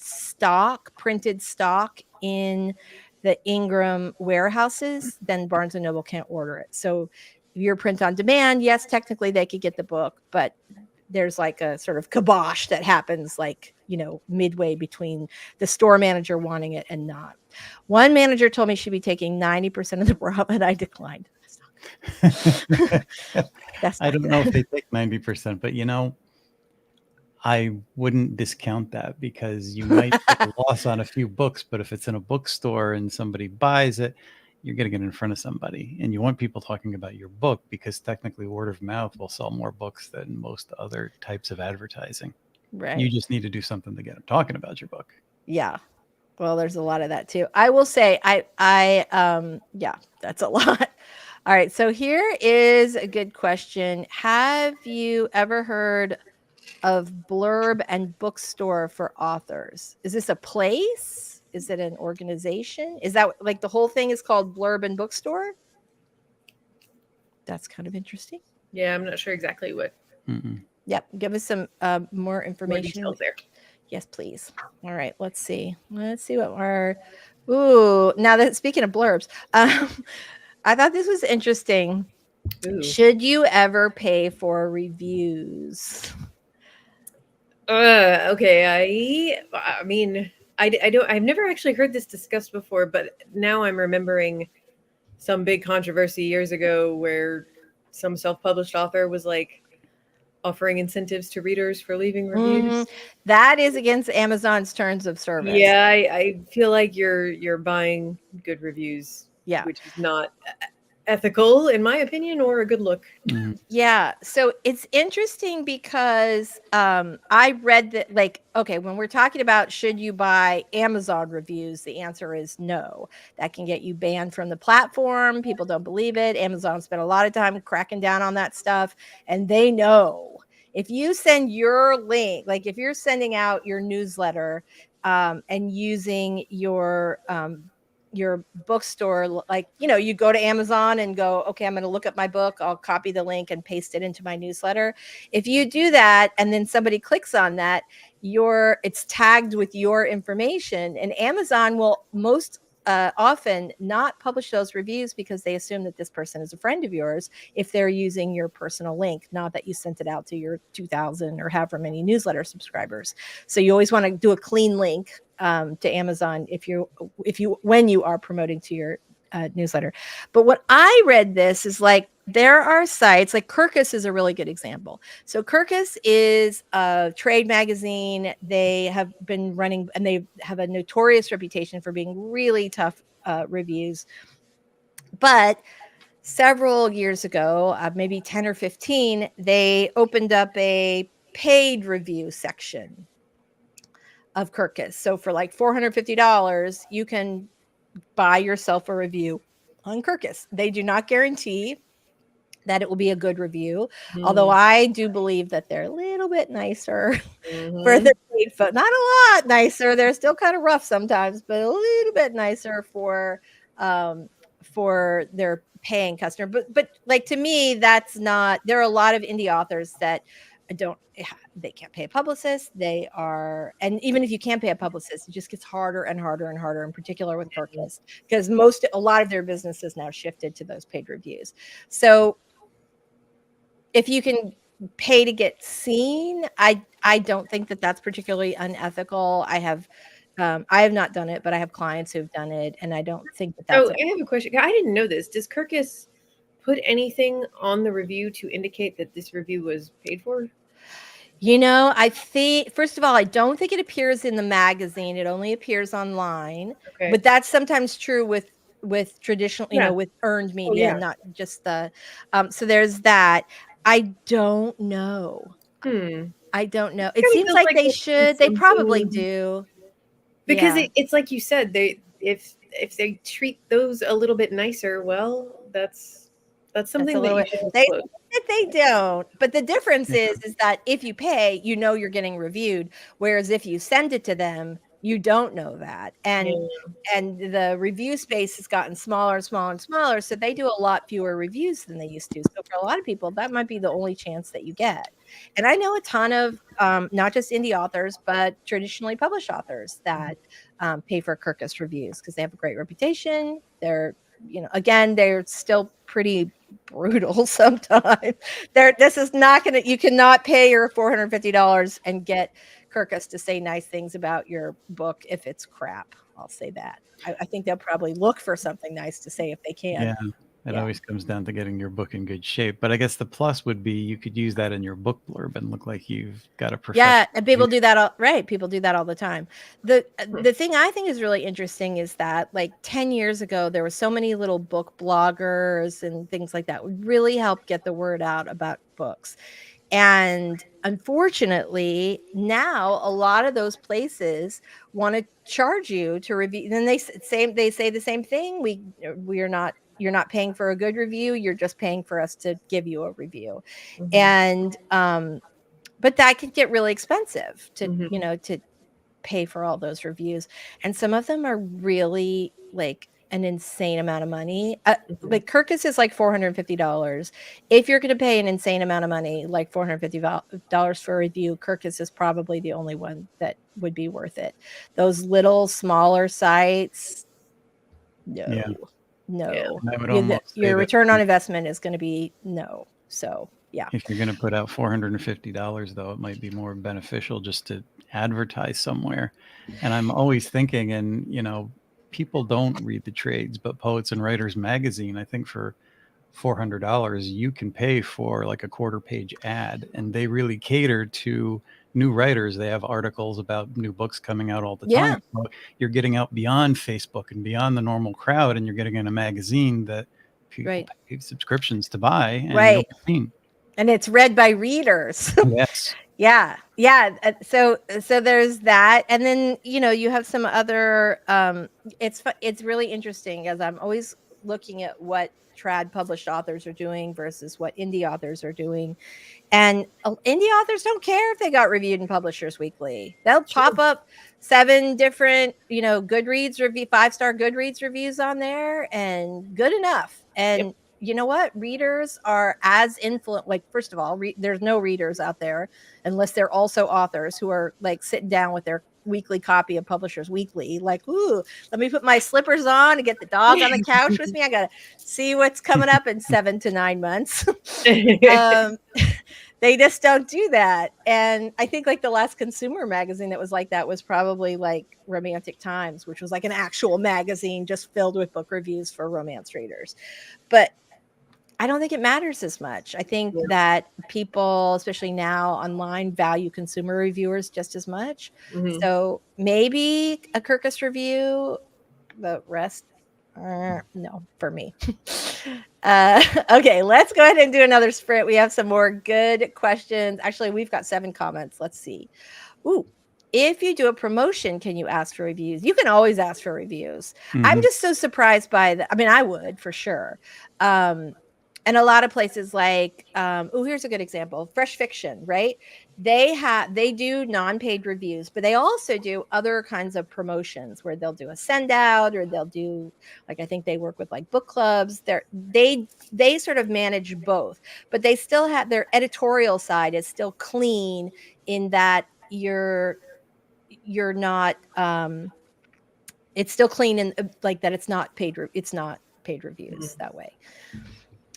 printed stock in the Ingram warehouses, then Barnes and Noble can't order it. So if you're print on demand, yes, technically they could get the book, but there's like a sort of kibosh that happens like, midway between the store manager wanting it and not. One manager told me she'd be taking 90% of the profit, and I declined. I don't know if they take 90%, but I wouldn't discount that, because you might get a loss on a few books, but if it's in a bookstore and somebody buys it, you're going to get in front of somebody, and you want people talking about your book, because technically word of mouth will sell more books than most other types of advertising. Right. You just need to do something to get them talking about your book. Yeah. Well, there's a lot of that too. I will say, yeah, that's a lot. All right. So here is a good question. Have you ever heard of Blurb and Bookstore for Authors? Is this a place? Is it an organization? Is that like the whole thing is called Blurb and Bookstore? That's kind of interesting. Yeah, I'm not sure exactly what. Yep. Give us some more information. More details there. Yes, please. All right. Let's see. Let's see what our. Ooh. Now that speaking of blurbs, I thought this was interesting. Ooh. Should you ever pay for reviews? Okay. I mean, I've never actually heard this discussed before, but now I'm remembering some big controversy years ago where some self-published author was like offering incentives to readers for leaving reviews. That is against Amazon's terms of service. Yeah, I feel like you're buying good reviews. Yeah, which is not ethical, in my opinion, or a good look. Yeah. So it's interesting because I read that, like, okay, when we're talking about should you buy Amazon reviews, the answer is no. That can get you banned from the platform. People don't believe it. Amazon spent a lot of time cracking down on that stuff, and they know if you send your link, like if you're sending out your newsletter and using your bookstore, like, you go to Amazon and go, okay, I'm going to look up my book. I'll copy the link and paste it into my newsletter. If you do that and then somebody clicks on that, it's tagged with your information, and Amazon will most often not publish those reviews because they assume that this person is a friend of yours if they're using your personal link, not that you sent it out to your 2,000 or however many newsletter subscribers. So you always want to do a clean link to Amazon when you are promoting to your newsletter. But what I read this is, like, there are sites like Kirkus is a really good example. So Kirkus is a trade magazine. They have been running, and they have a notorious reputation for being really tough reviews. But several years ago, maybe 10 or 15, they opened up a paid review section of Kirkus. So for like $450, you can buy yourself a review on Kirkus. They do not guarantee that it will be a good review, although I do believe that they're a little bit nicer for the paid folks. Not a lot nicer. They're still kind of rough sometimes, but a little bit nicer for their paying customer. But like, to me, that's not. There are a lot of indie authors that they can't pay a publicist. And even if you can't pay a publicist, it just gets harder and harder and harder, in particular with Kirkus, because a lot of their business is now shifted to those paid reviews. So if you can pay to get seen, I don't think that that's particularly unethical. I have not done it, but I have clients who've done it, and I don't think that that's. I have a question. I didn't know this. Does Kirkus put anything on the review to indicate that this review was paid for? I think, first of all, I don't think it appears in the magazine. It only appears online. Okay. But that's sometimes true with traditional, with earned media, not just the. So there's that. I don't know. I don't know. It seems like they should. They probably do. Because it's like you said, if they treat those a little bit nicer, well, that's something that you should disclose. They don't. But the difference is that if you pay, you're getting reviewed. Whereas if you send it to them, you don't know that. And the review space has gotten smaller and smaller and smaller. So they do a lot fewer reviews than they used to. So for a lot of people, that might be the only chance that you get. And I know a ton of not just indie authors, but traditionally published authors that pay for Kirkus reviews because they have a great reputation. They're, again, they're still pretty brutal sometimes. You cannot pay your $450 and get Kirkus to say nice things about your book if it's crap. I'll say that. I think they'll probably look for something nice to say if they can. Yeah. It always comes down to getting your book in good shape. But I guess the plus would be you could use that in your book blurb and look like you've got a professional. Yeah, and people do that people do that all the time. The thing I think is really interesting is that like 10 years ago there were so many little book bloggers and things like that would really help get the word out about books. And unfortunately, now a lot of those places want to charge you to review. Then they say the same thing. You're not paying for a good review. You're just paying for us to give you a review. And but that can get really expensive to to pay for all those reviews. And some of them are really like an insane amount of money. Like Kirkus is like $450. If you're going to pay an insane amount of money, like $450 for a review, Kirkus is probably the only one that would be worth it. Those little smaller sites, your return on investment is going to be no. So yeah. If you're going to put out $450, though, it might be more beneficial just to advertise somewhere. And I'm always thinking, and people don't read the trades, but Poets and Writers magazine, I think for $400, you can pay for like a quarter-page ad, and they really cater to new writers. They have articles about new books coming out all the time. So you're getting out beyond Facebook and beyond the normal crowd, and you're getting in a magazine that people pay subscriptions to buy, and you'll be seen. And it's read by readers. Yes. Yeah. So there's that. And then, you have some other, it's really interesting as I'm always looking at what trad published authors are doing versus what indie authors are doing. And indie authors don't care if they got reviewed in Publishers Weekly. They'll pop up 7 different, Goodreads 5-star Goodreads reviews on there, and good enough. And you know what? Readers are as influent. Like, first of all, there's no readers out there unless they're also authors who are like sitting down with their weekly copy of Publishers Weekly. Like, ooh, let me put my slippers on and get the dog on the couch with me. I got to see what's coming up in 7 to 9 months. They just don't do that. And I think like the last consumer magazine that was like that was probably like Romantic Times, which was like an actual magazine just filled with book reviews for romance readers. But I don't think it matters as much. I think that people, especially now online, value consumer reviewers just as much. So maybe a Kirkus review, the rest, no, for me. Okay, let's go ahead and do another sprint. We have some more good questions. Actually, we've got 7 comments. Let's see. Ooh. If you do a promotion, can you ask for reviews? You can always ask for reviews. I'm just so surprised by I would for sure. And a lot of places like, here's a good example. Fresh Fiction, right? They do non-paid reviews, but they also do other kinds of promotions where they'll do a send out, or they'll do, like, I think they work with like book clubs. They sort of manage both, but they still have their editorial side is still clean in that you're not, it's still clean in like that. It's not paid reviews that way.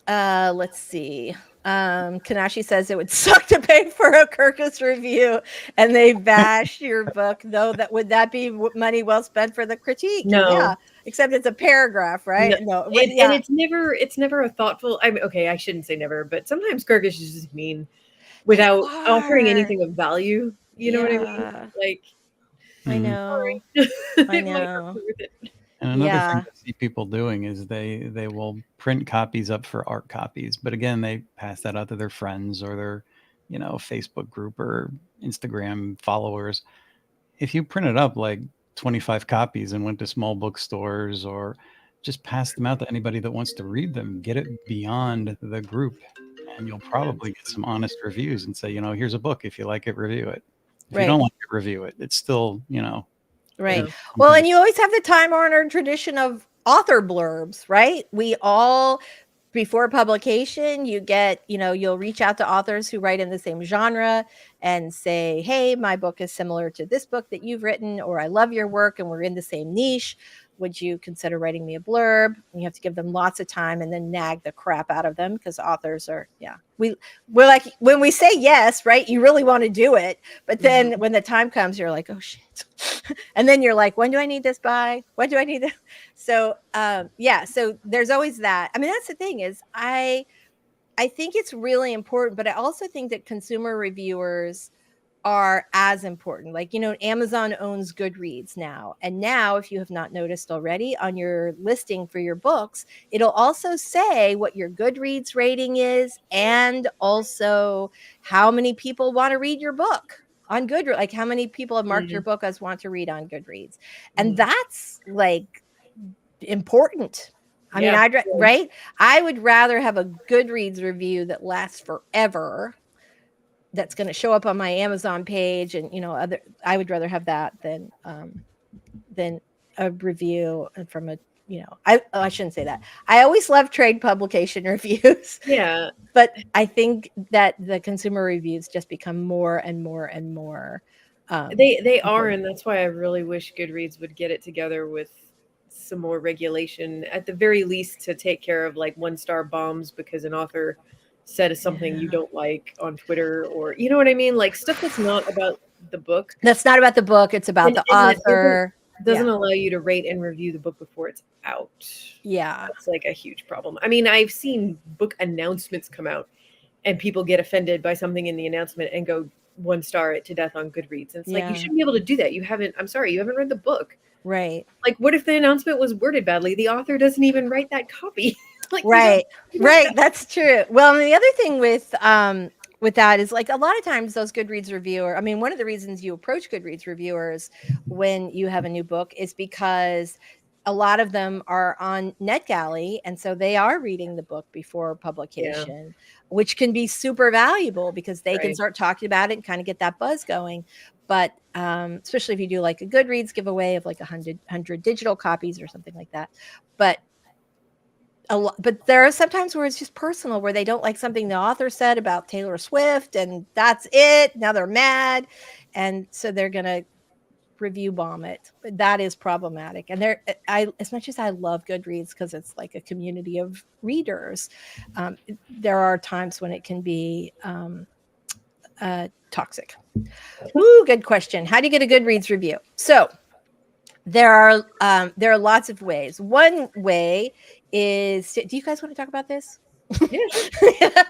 Let's see. Kanashi says it would suck to pay for a Kirkus review and they bash your book, though. Would that be money well spent for the critique? No. Yeah, except it's a paragraph, right? No. And it's never a thoughtful. I shouldn't say never, but sometimes Kirkus is just mean without offering anything of value. You know what I mean? Like, I know. I know. And another thing I see people doing is they will print copies up for art copies, but again, they pass that out to their friends or their, Facebook group or Instagram followers. If you printed up like 25 copies and went to small bookstores or just pass them out to anybody that wants to read them, get it beyond the group, and you'll probably get some honest reviews and say, here's a book. If you like it, review it. If you don't like it, review it. It's still, Right. Well, and you always have the time-honored tradition of author blurbs, right? We all, before publication, you get, you'll reach out to authors who write in the same genre and say, hey, my book is similar to this book that you've written, or I love your work and we're in the same niche. Would you consider writing me a blurb? And you have to give them lots of time and then nag the crap out of them because authors are, we're like, when we say yes, right, you really want to do it. But then when the time comes, you're like, oh shit, And then you're like, when do I need this by? When do I need this? So, yeah, so there's always that. I mean, that's the thing is I think it's really important, but I also think that consumer reviewers are as important. Like, Amazon owns Goodreads now. And now, if you have not noticed already, on your listing for your books, it'll also say what your Goodreads rating is and also how many people want to read your book on Goodreads. Like, how many people have marked your book as want to read on Goodreads. And that's like important. I mean, right? I would rather have a Goodreads review that lasts forever, that's going to show up on my Amazon page, and I would rather have that than a review from a I shouldn't say that. I always love trade publication reviews. Yeah, but I think that the consumer reviews just become more and more and more. They are, and that's why I really wish Goodreads would get it together with some more regulation, at the very least, to take care of like 1-star bombs because an author said something you don't like on Twitter, or you know what I mean, like stuff that's not about the book. That's not about the book. It's about the author. Doesn't allow you to rate and review the book before it's out. Yeah, that's like a huge problem. I mean, I've seen book announcements come out and people get offended by something in the announcement and go 1-star it to death on Goodreads. And it's like, you shouldn't be able to do that. You haven't read the book. Right. Like, what if the announcement was worded badly? The author doesn't even write that copy. Like, right. That's true. Well, and the other thing with that is, like, a lot of times those Goodreads reviewer, I mean, one of the reasons you approach Goodreads reviewers when you have a new book is because a lot of them are on NetGalley, and so they are reading the book before publication, which can be super valuable because they can start talking about it and kind of get that buzz going. But especially if you do like a Goodreads giveaway of like 100 digital copies or something like that. But there are sometimes where it's just personal, where they don't like something the author said about Taylor Swift, and that's it. Now they're mad, and so they're gonna review bomb it. But that is problematic. And as much as I love Goodreads because it's like a community of readers, there are times when it can be toxic. Ooh, good question. How do you get a Goodreads review? So there are lots of ways. One way is, do you guys want to talk about this? Yeah.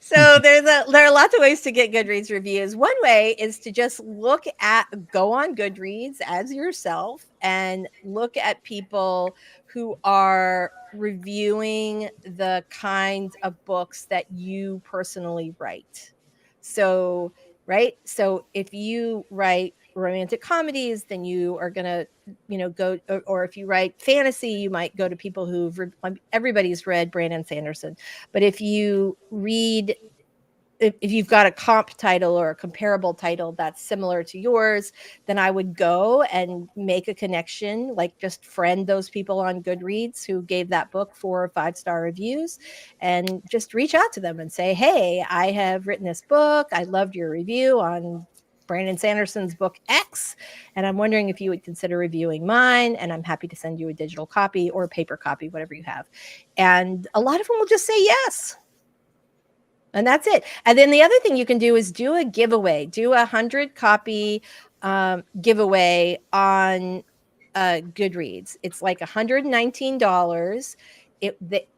So there are lots of ways to get Goodreads reviews. One way is to just go on Goodreads as yourself and look at people who are reviewing the kinds of books that you personally write. So if you write romantic comedies, then you are going to, go, or if you write fantasy, you might go to people everybody's read Brandon Sanderson. But if you read, if you've got a comp title or a comparable title that's similar to yours, then I would go and make a connection, like just friend those people on Goodreads who gave that book 4 or 5-star reviews, and just reach out to them and say, hey, I have written this book. I loved your review on Brandon Sanderson's book X, and I'm wondering if you would consider reviewing mine, and I'm happy to send you a digital copy or a paper copy, whatever you have. And a lot of them will just say yes. And that's it. And then the other thing you can do is do a giveaway. Do 100 copy giveaway on Goodreads. It's like $119.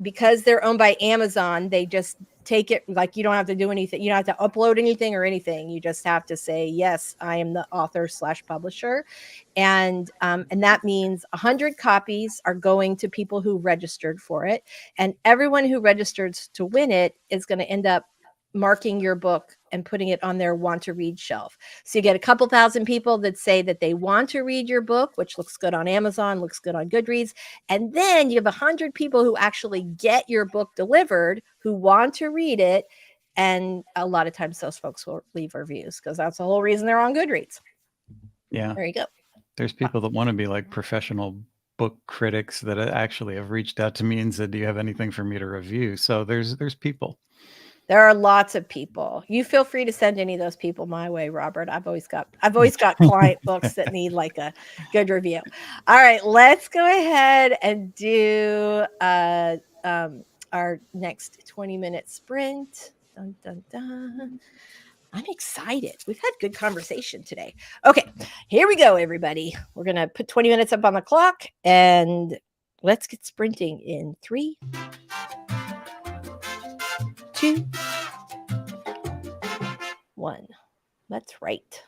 Because they're owned by Amazon, they just take it, like, you don't have to do anything. You don't have to upload anything or anything. You just have to say, yes, I am the author / publisher. And that means 100 copies are going to people who registered for it. And everyone who registers to win it is going to end up marking your book and putting it on their want to read shelf. So you get a couple thousand people that say that they want to read your book, which looks good on Amazon, looks good on Goodreads. And then you have 100 people who actually get your book delivered, who want to read it. And a lot of times those folks will leave reviews because that's the whole reason they're on Goodreads. Yeah. There you go. There's people that want to be like professional book critics that actually have reached out to me and said, do you have anything for me to review? So there's people. There are lots of people. You feel free to send any of those people my way, Robert. I've always got client books that need like a good review. All right, let's go ahead and do our next 20-minute sprint. Dun, dun, dun. I'm excited. We've had good conversation today. Okay. Here we go, everybody. We're going to put 20 minutes up on the clock and let's get sprinting in 3, 2, 1. Let's write.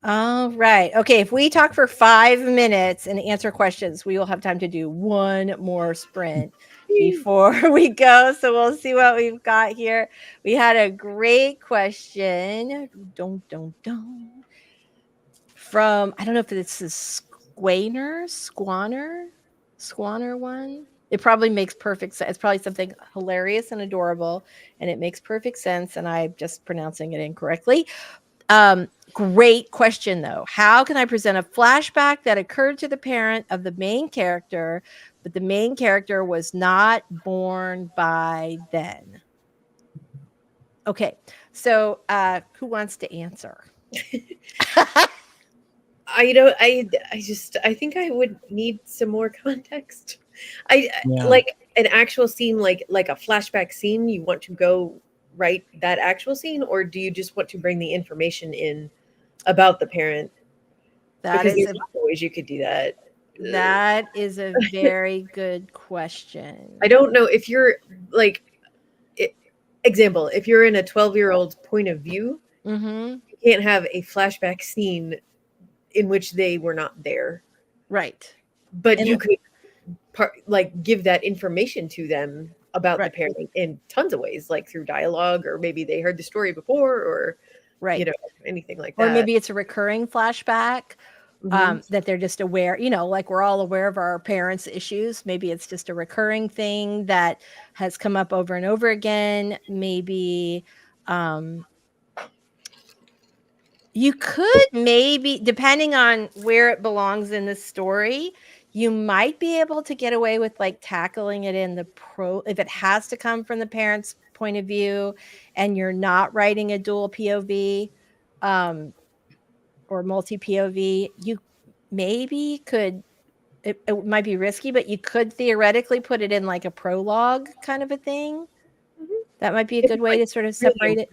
All right. Okay. If we talk for 5 minutes and answer questions, we will have time to do one more sprint before we go. So we'll see what we've got here. We had a great question. From, I don't know if this is Squanner one. It probably makes perfect sense. It's probably something hilarious and adorable, and it makes perfect sense. And I'm just pronouncing it incorrectly. Great question, though. How can I present a flashback that occurred to the parent of the main character, but the main character was not born by then? Okay, so who wants to answer? I think I would need some more context. Like an actual scene, like a flashback scene. You want to go write that actual scene, or do you just want to bring the information in about the parent? Because there's lots of ways you could do that. That is a very good question. I don't know if you're like, example, if you're in a 12-year-old's point of view, you can't have a flashback scene in which they were not there. Right. But you could give that information to them about the parent in tons of ways, like through dialogue, or maybe they heard the story before, or anything like that. Or maybe it's a recurring flashback. That they're just aware, like we're all aware of our parents' issues. Maybe it's just a recurring thing that has come up over and over again. Maybe you could, depending on where it belongs in the story, you might be able to get away with like tackling it in the if it has to come from the parent's point of view and you're not writing a dual POV. Or multi-POV, you maybe could, it might be risky, but you could theoretically put it in like a prologue kind of a thing. That might be a good way to sort of separate it.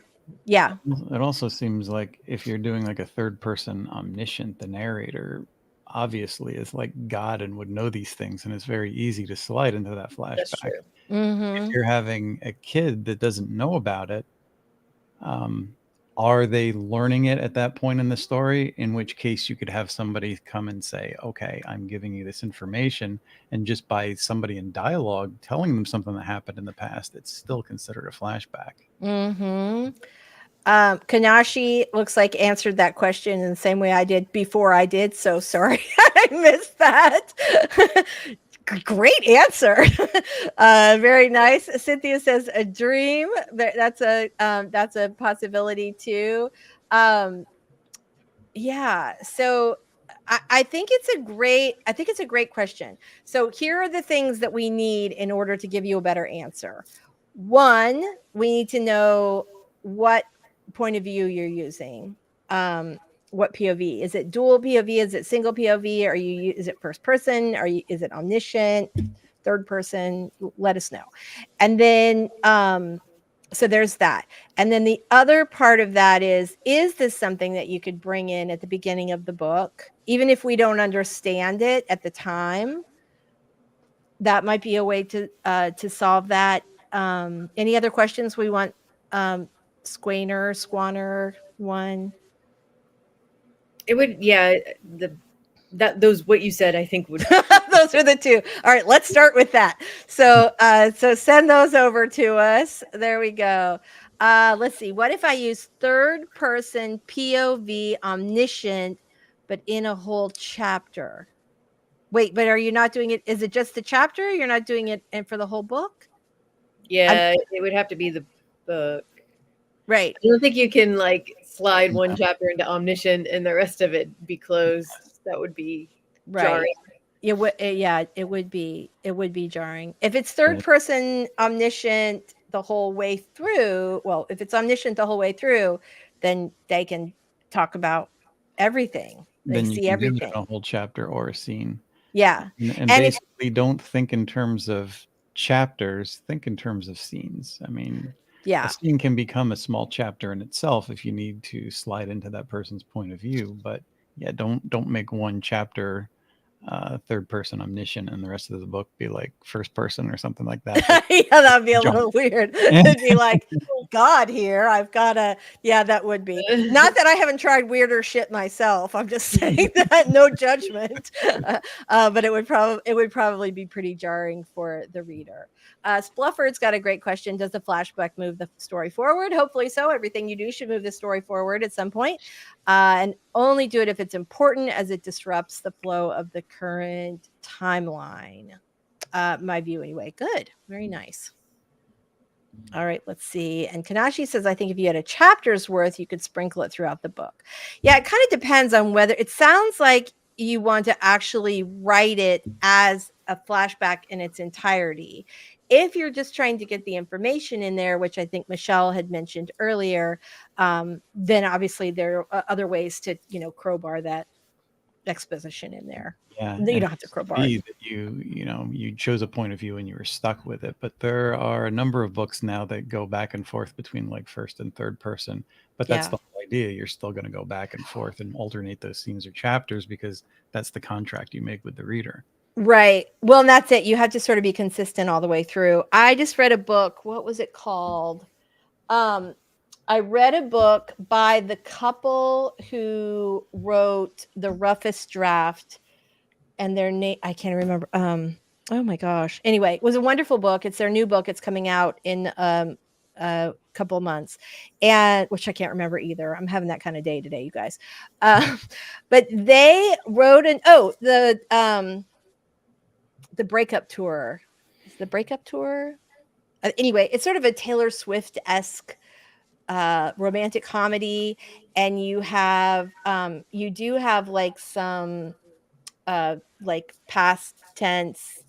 Yeah. It also seems like if you're doing like a third person omniscient, the narrator obviously is like God and would know these things, and it's very easy to slide into that flashback. That's true. If you're having a kid that doesn't know about it, are they learning it at that point in the story? In which case you could have somebody come and say, okay, I'm giving you this information. And just by somebody in dialogue telling them something that happened in the past, it's still considered a flashback. Kanashi looks like answered that question in the same way I did before I did. So sorry, I missed that. Great answer. Very nice. Cynthia says a dream. That's a possibility too. Yeah. So I think it's a great question. So here are the things that we need in order to give you a better answer. One, we need to know what point of view you're using. What POV? Is it dual POV? Is it single POV? Is it first person? Is it omniscient? Third person? Let us know. And then so there's that. And then the other part of that is this something that you could bring in at the beginning of the book, even if we don't understand it at the time? That might be a way to solve that. Any other questions we want? Squanner one. It would, those what you said, I think would. Those are the two. All right, let's start with that. So send those over to us. There we go. Let's see. What if I use third person POV omniscient, but in a whole chapter? Wait, but are you not doing it? Is it just the chapter? You're not doing it for the whole book? Yeah, it would have to be the book. Right. I don't think you can like slide one chapter into omniscient and the rest of it be closed. That would be jarring. It would, it would be jarring. If it's third person omniscient the whole way through, if it's omniscient the whole way through, then they can talk about everything. They see everything. Give it a whole chapter or a scene. Yeah. And basically don't think in terms of chapters, think in terms of scenes. I mean, a scene can become a small chapter in itself if you need to slide into that person's point of view, but don't make one chapter third person omniscient and the rest of the book be like first person or something like that. Yeah, that'd be a little weird. It'd be like, God here, I've got to, yeah, that would be. Not that I haven't tried weirder shit myself. I'm just saying that, no judgment. But it would probably be pretty jarring for the reader. Spluffer's got a great question. Does the flashback move the story forward? Hopefully so. Everything you do should move the story forward at some point. And only do it if it's important, as it disrupts the flow of the current timeline. My view anyway. Good. Very nice. All right, let's see. And Kanashi says, I think if you had a chapter's worth, you could sprinkle it throughout the book. Yeah, it kind of depends on whether, it sounds like you want to actually write it as a flashback in its entirety. If you're just trying to get the information in there, which I think Michelle had mentioned earlier, then obviously there are other ways to, crowbar that exposition in there. Yeah, You don't have to crowbar it. that you chose a point of view and you were stuck with it. But there are a number of books now that go back and forth between like first and third person. But that's the whole idea. You're still going to go back and forth and alternate those scenes or chapters because that's the contract you make with the reader. Right. Well, and that's it. You have to sort of be consistent all the way through. I just read a book. What was it called? I read a book by the couple who wrote The Roughest Draft, and their name, I can't remember. Oh my gosh. Anyway, it was a wonderful book. It's their new book. It's coming out in a couple of months, and which I can't remember either. I'm having that kind of day today, you guys. But they wrote the breakup tour. Is the breakup tour? Anyway, it's sort of a Taylor Swift-esque romantic comedy, and you do have like some like past tense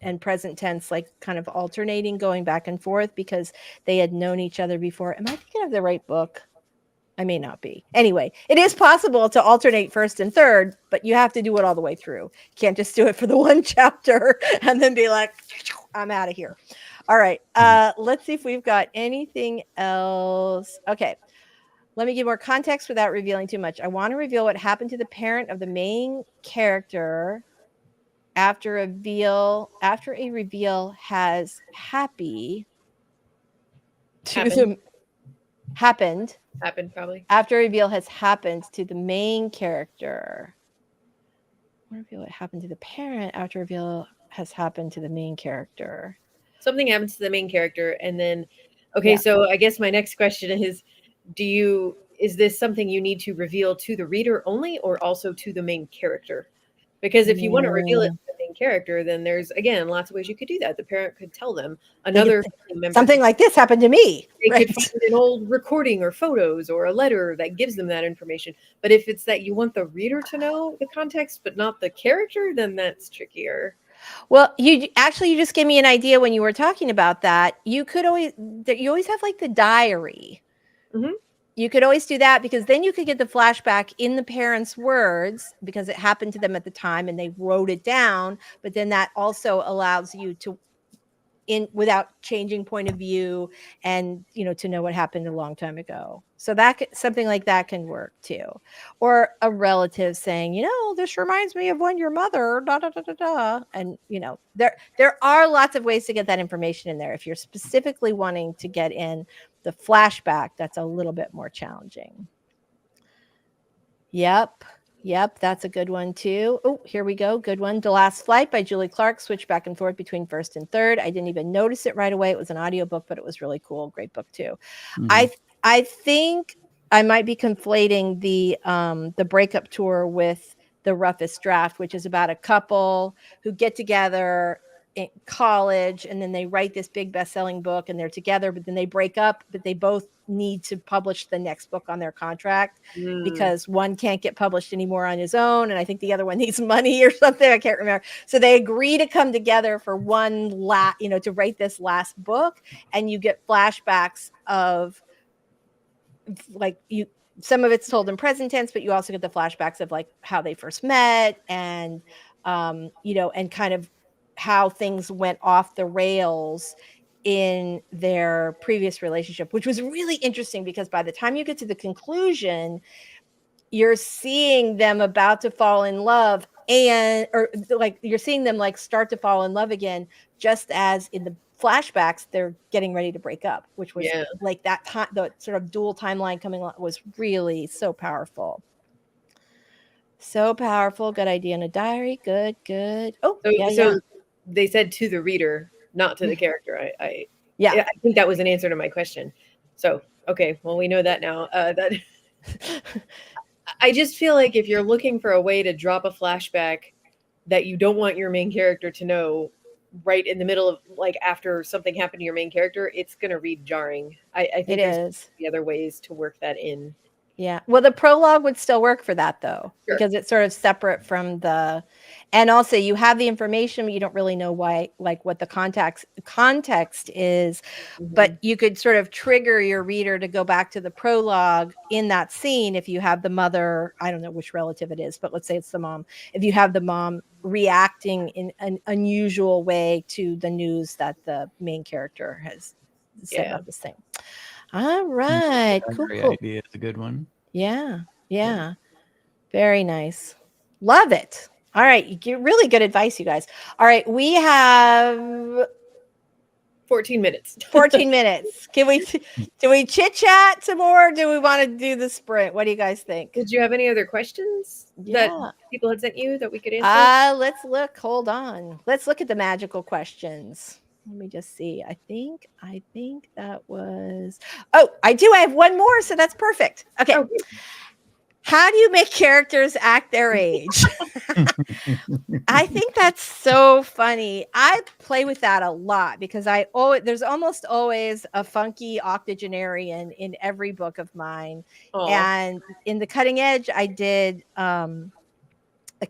and present tense, like kind of alternating, going back and forth because they had known each other before. Am I thinking of the right book? I may not be. Anyway, it is possible to alternate first and third, but you have to do it all the way through. You can't just do it for the one chapter and then be like, I'm out of here. All right. Let's see if we've got anything else. Okay. Let me give more context without revealing too much. I want to reveal what happened to the parent of the main character after a reveal has happened probably after a reveal has happened to the main character. I want to reveal what happened to the parent after a reveal has happened to the main character. Something happens to the main character, and then so I guess my next question is, is this something you need to reveal to the reader only or also to the main character? Because if you want to reveal it to the main character, then there's, again, lots of ways you could do that. The parent could tell them. Another member, something like this happened to me. They could find an old recording or photos or a letter that gives them that information. But if it's that you want the reader to know the context but not the character, then that's trickier. Well, you just gave me an idea when you were talking about that. You always have like the diary. Mm-hmm. You could always do that, because then you could get the flashback in the parents' words because it happened to them at the time and they wrote it down. But then that also allows you to, without changing point of view, and to know what happened a long time ago. So something like that can work too. Or a relative saying, this reminds me of when your mother da da da da da. And there are lots of ways to get that information in there. If you're specifically wanting to get in the flashback, that's a little bit more challenging. Yep, that's a good one too. Oh, here we go. Good one. The Last Flight by Julie Clark. Switch back and forth between first and third. I didn't even notice it right away. It was an audiobook, but it was really cool. Great book too. Mm-hmm. I think I might be conflating the breakup tour with The Roughest Draft, which is about a couple who get together in college, and then they write this big best-selling book, and they're together, but then they break up, but they both need to publish the next book on their contract because one can't get published anymore on his own, and I think the other one needs money or something. I can't remember. So they agree to come together for to write this last book, and you get flashbacks of some of it's told in present tense, but you also get the flashbacks of like how they first met, and and kind of how things went off the rails in their previous relationship, which was really interesting because by the time you get to the conclusion, you're seeing them about to fall in love and or like you're seeing them like start to fall in love again, just as in the flashbacks they're getting ready to break up, which was like that time, the sort of dual timeline coming on was really so powerful. So powerful. Good idea in a diary. Good. Oh, so they said to the reader, not to the character. I think that was an answer to my question. So okay, well, we know that now. That I just feel like if you're looking for a way to drop a flashback that you don't want your main character to know right in the middle of, like, after something happened to your main character, it's going to read jarring. I think there's the other ways to work that in. Yeah. Well, the prologue would still work for that, though, because it's sort of separate from the, and also you have the information, but you don't really know why, like what the context is, but you could sort of trigger your reader to go back to the prologue in that scene. If you have the mother, I don't know which relative it is, but let's say it's the mom. If you have the mom reacting in an unusual way to the news that the main character has said about this thing. All right. Cool. Idea is a good one. Yeah. Very nice. Love it. All right. You get really good advice, you guys. All right. We have 14 minutes. 14 minutes. Do we chit chat some more? Or do we want to do the sprint? What do you guys think? Did you have any other questions that people had sent you that we could answer? Let's look. Hold on. Let's look at the magical questions. Let me just see. I think that was, I do. I have one more. So that's perfect. Okay. How do you make characters act their age? I think that's so funny. I play with that a lot because there's almost always a funky octogenarian in every book of mine. Aww. And in the Cutting Edge, I did a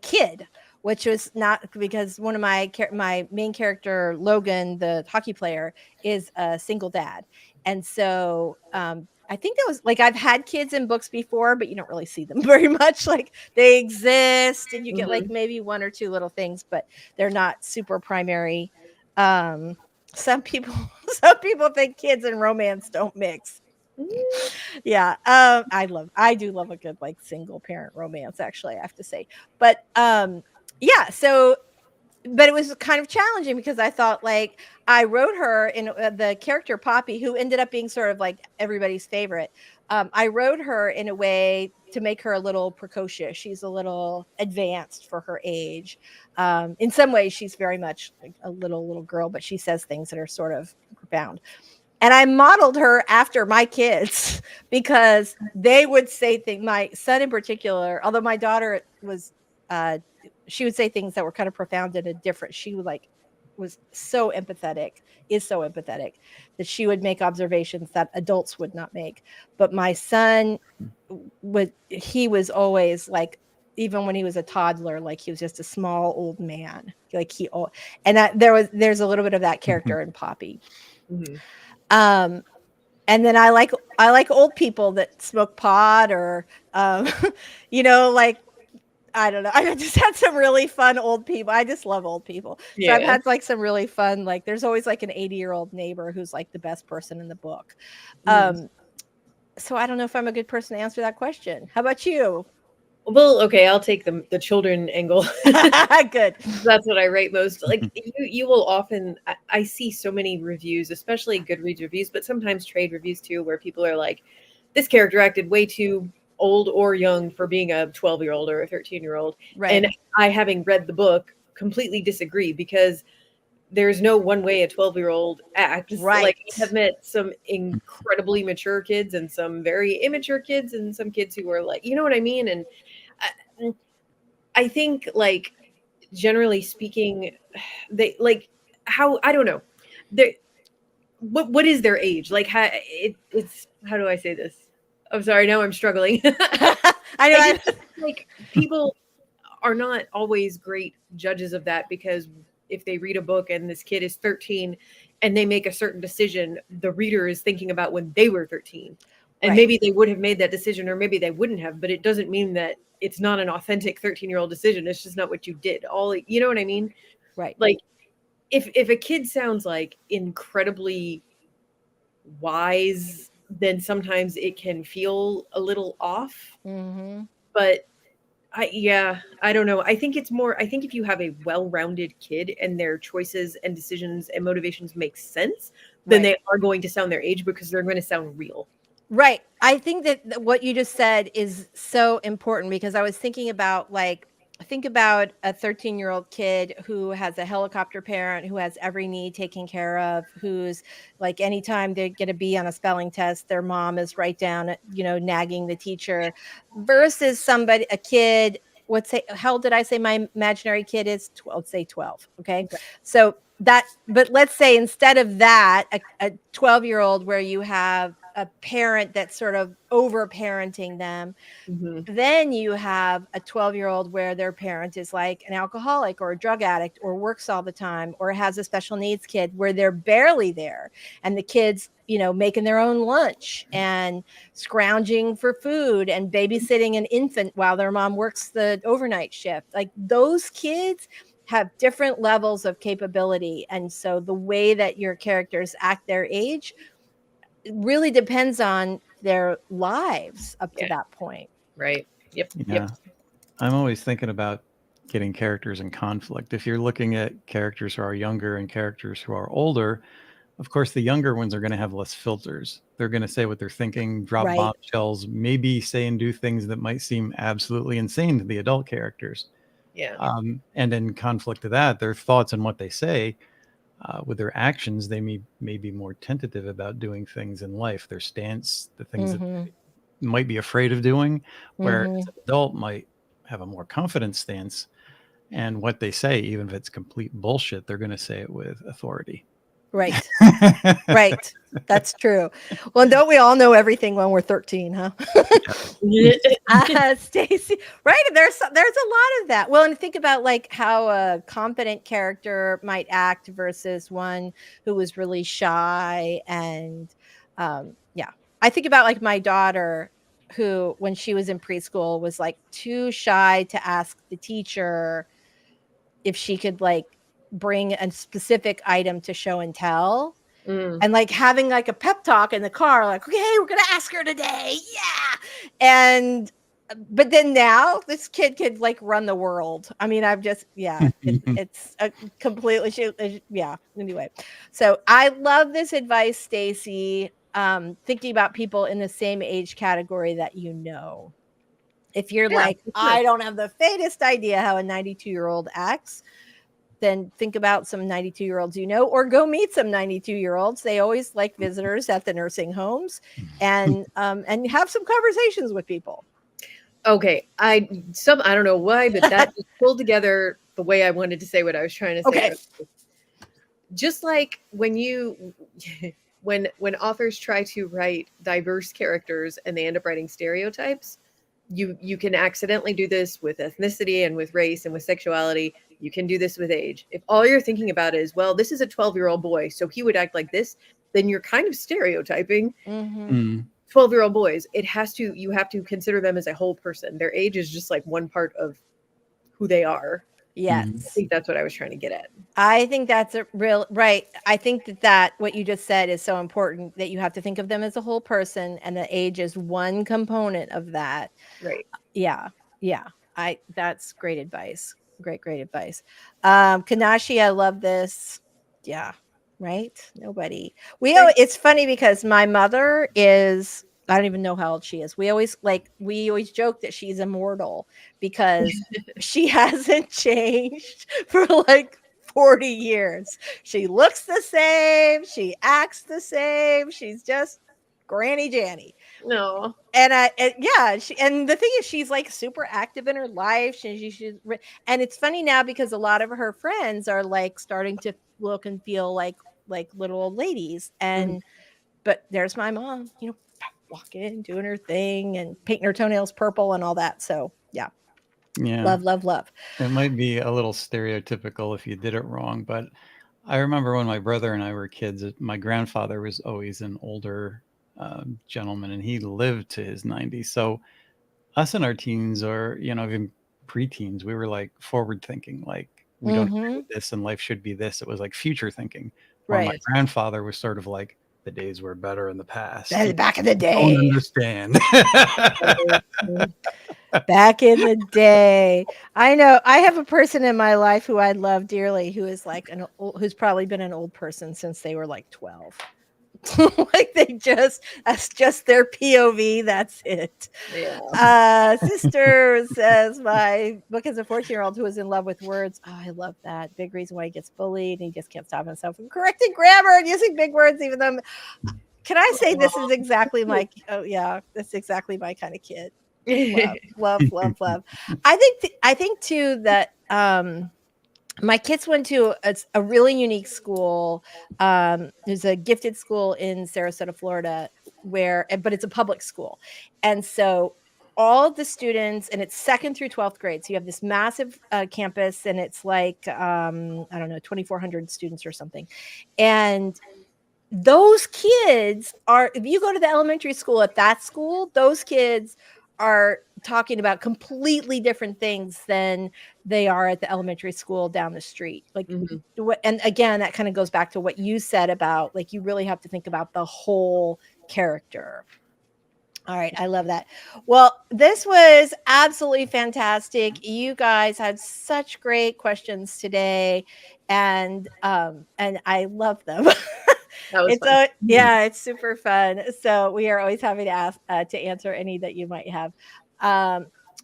kid, which was not because one of my main character, Logan, the hockey player, is a single dad. And so I think that was like, I've had kids in books before, but you don't really see them very much. Like they exist and you get like maybe one or two little things, but they're not super primary. Some people think kids and romance don't mix. Yeah. I do love a good like single parent romance, actually, I have to say. But yeah, so but it was kind of challenging because I thought, like, I wrote her in the character Poppy, who ended up being sort of like everybody's favorite. I wrote her in a way to make her a little precocious. She's a little advanced for her age. In some ways, she's very much like a little girl, but she says things that are sort of profound. And I modeled her after my kids because they would say things. My son in particular, although my daughter was, she would say things that were kind of profound in a different. She would was so empathetic, is so empathetic that she would make observations that adults would not make. But my son he was always like, even when he was a toddler, like he was just a small old man. Like and that there's a little bit of that character in Poppy. And then I like old people that smoke pot or, like, I don't know. I just had some really fun old people. I just love old people. Yeah. So I've had like some really fun, like there's always like an 80-year-old neighbor who's like the best person in the book. So I don't know if I'm a good person to answer that question. How about you? Well, okay, I'll take the children angle. Good. That's what I write most. Like you will often, I see so many reviews, especially Goodreads reviews, but sometimes trade reviews too, where people are like, this character acted way too old or young for being a 12-year-old or a 13-year-old. Right. And I, having read the book, completely disagree because there's no one way a 12-year-old acts. Right. Like I have met some incredibly mature kids and some very immature kids and some kids who are like, you know what I mean? And I think, like, generally speaking, they like how, I don't know, what is their age? Like it's how do I say this? I'm sorry, now I'm struggling. I know. Like people are not always great judges of that because if they read a book and this kid is 13 and they make a certain decision, the reader is thinking about when they were 13. And maybe they would have made that decision or maybe they wouldn't have, but it doesn't mean that it's not an authentic 13-year-old decision. It's just not what you did. You know what I mean? Right. Like if a kid sounds like incredibly wise, then sometimes it can feel a little off. But I don't know. I think it's more, I think if you have a well-rounded kid and their choices and decisions and motivations make sense, then Right. they are going to sound their age because they're going to sound real. Right. I think that what you just said is so important because I was thinking about like think about a 13-year-old kid who has a helicopter parent who has every need taken care of, who's like anytime they get a B on a spelling test, their mom is right down, nagging the teacher versus a kid, let's say, how old did I say my imaginary kid is? 12, let's say 12. Okay. Okay. So but let's say instead of that, a 12-year-old where you have a parent that's sort of over parenting them, Mm-hmm. then you have a 12-year-old where their parent is like an alcoholic or a drug addict or works all the time or has a special needs kid where they're barely there and the kids making their own lunch and scrounging for food and babysitting an infant while their mom works the overnight shift. Like those kids have different levels of capability, and so the way that your characters act their age really depends on their lives up to Yeah. that point. Right. Yep. Yeah. I'm always thinking about getting characters in conflict. If you're looking at characters who are younger and characters who are older, of course, the younger ones are going to have less filters. They're going to say what they're thinking, drop Right. bombshells, maybe say and do things that might seem absolutely insane to the adult characters. Yeah. And in conflict to that, their thoughts and what they say, with their actions, they may be more tentative about doing things in life. Their stance, the things that Mhm. they might be afraid of doing, whereas Mhm. an adult might have a more confident stance. And what they say, even if it's complete bullshit, they're going to say it with authority. Right. Right. That's true. Well, don't we all know everything when we're 13, huh? Stacy, right? There's a lot of that. Well, and think about like how a confident character might act versus one who was really shy. And yeah, I think about like my daughter who, when she was in preschool, was like too shy to ask the teacher if she could like bring a specific item to show and tell. Mm. And like having like a pep talk in the car, like, okay, we're gonna ask her today. Yeah. And but then now this kid could like run the world. I mean, I've just, yeah, it's a completely, yeah. Anyway, so I love this advice, Stacy. Thinking about people in the same age category that if you're Yeah, like, for sure. I don't have the faintest idea how a 92-year-old acts, then think about some 92-year-olds or go meet some 92-year-olds. They always like visitors at the nursing homes, and have some conversations with people. Okay. I don't know why, but that just pulled together the way I wanted to say what I was trying to say. Okay. Just like when you when authors try to write diverse characters and they end up writing stereotypes, you can accidentally do this with ethnicity and with race and with sexuality. You can do this with age. If all you're thinking about is, well, this is a 12-year-old boy, so he would act like this, then you're kind of stereotyping Mm-hmm. 12-year-old boys. You have to consider them as a whole person. Their age is just like one part of who they are. Yes. I think that's what I was trying to get at. I think that's a real right. I think that what you just said is so important, that you have to think of them as a whole person, and the age is one component of that. Right. Yeah. Yeah. That's great advice. Great advice. Kanashi, I love this. Yeah. Right. Nobody. It's funny because my mother is, I don't even know how old she is. We always joke that she's immortal because she hasn't changed for like 40 years. She looks the same. She acts the same. She's just Granny Janny. No. And and the thing is, she's like super active in her life. And it's funny now because a lot of her friends are like starting to look and feel like little old ladies. And but there's my mom, walking in, doing her thing and painting her toenails purple and all that. So yeah. Yeah. Love. It might be a little stereotypical if you did it wrong, but I remember when my brother and I were kids, my grandfather was always an older gentleman, and he lived to his 90s. So us in our teens, or even preteens, we were like forward thinking, like we don't agree with this and life should be this. It was like future thinking. While my Right. grandfather was sort of like the days were better in the past. Back in the day. Don't understand. Back in the day. I know I have a person in my life who I love dearly who is like who's probably been an old person since they were like 12. Like that's just their POV. That's it. Yeah. Sister says my book is a 14-year-old who is in love with words. Oh, I love that. Big reason why he gets bullied. And he just can't stop himself from correcting grammar and using big words, even though. Can I say this is exactly my? Oh yeah, that's exactly my kind of kid. Love. I think too that my kids went to a really unique school. There's a gifted school in Sarasota, Florida, but it's a public school. And so all of the students, and it's 2nd through 12th grade. So you have this massive campus, and it's like, I don't know, 2,400 students or something. And those kids if you go to the elementary school at that school, those kids are talking about completely different things than they are at the elementary school down the street. Like, and again, that kind of goes back to what you said about like, you really have to think about the whole character. All right. I love that. Well, this was absolutely fantastic. You guys had such great questions today, and I love them. It's fun. Yeah, it's super fun. So we are always happy to ask to answer any that you might have.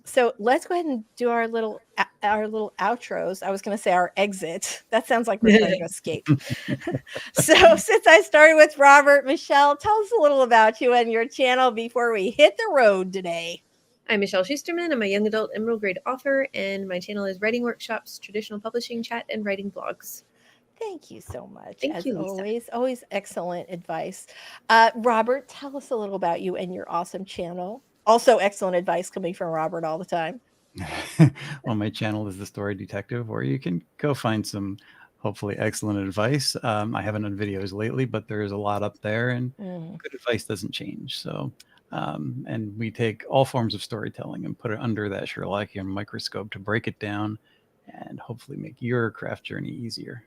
So let's go ahead and do our little outros. I was going to say our exit. That sounds like we're trying to escape. So since I started with Robert, Michelle, tell us a little about you and your channel before we hit the road today. I'm Michelle Schusterman. I'm a young adult emerald grade author, and my channel is writing workshops, traditional publishing chat, and writing blogs. Thank you so much. Thank you, Lisa. Always excellent advice. Robert, tell us a little about you and your awesome channel. Also excellent advice coming from Robert all the time. Well, my channel is The Story Detective, where you can go find some hopefully excellent advice. I haven't done videos lately, but there is a lot up there, and good advice doesn't change. So, and we take all forms of storytelling and put it under that Sherlockian microscope to break it down and hopefully make your craft journey easier.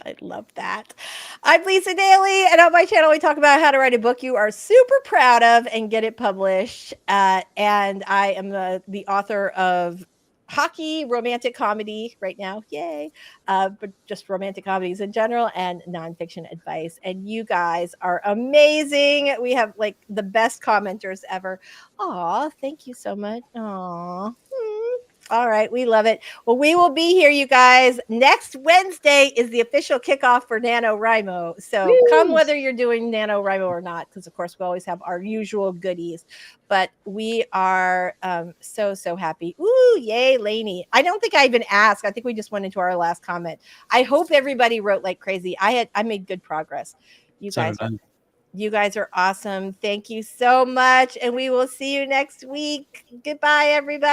I love that. I'm Lisa Daly, and on my channel, we talk about how to write a book you are super proud of and get it published. And I am the author of hockey, romantic comedy right now. Yay. But just romantic comedies in general and nonfiction advice. And you guys are amazing. We have like the best commenters ever. Aw, thank you so much. Aw. All right. We love it. Well, we will be here, you guys. Next Wednesday is the official kickoff for NaNoWriMo. So come whether you're doing NaNoWriMo or not, because, of course, we always have our usual goodies. But we are so happy. Ooh, yay, Lainey. I don't think I even asked. I think we just went into our last comment. I hope everybody wrote like crazy. I made good progress. You guys are awesome. Thank you so much. And we will see you next week. Goodbye, everybody.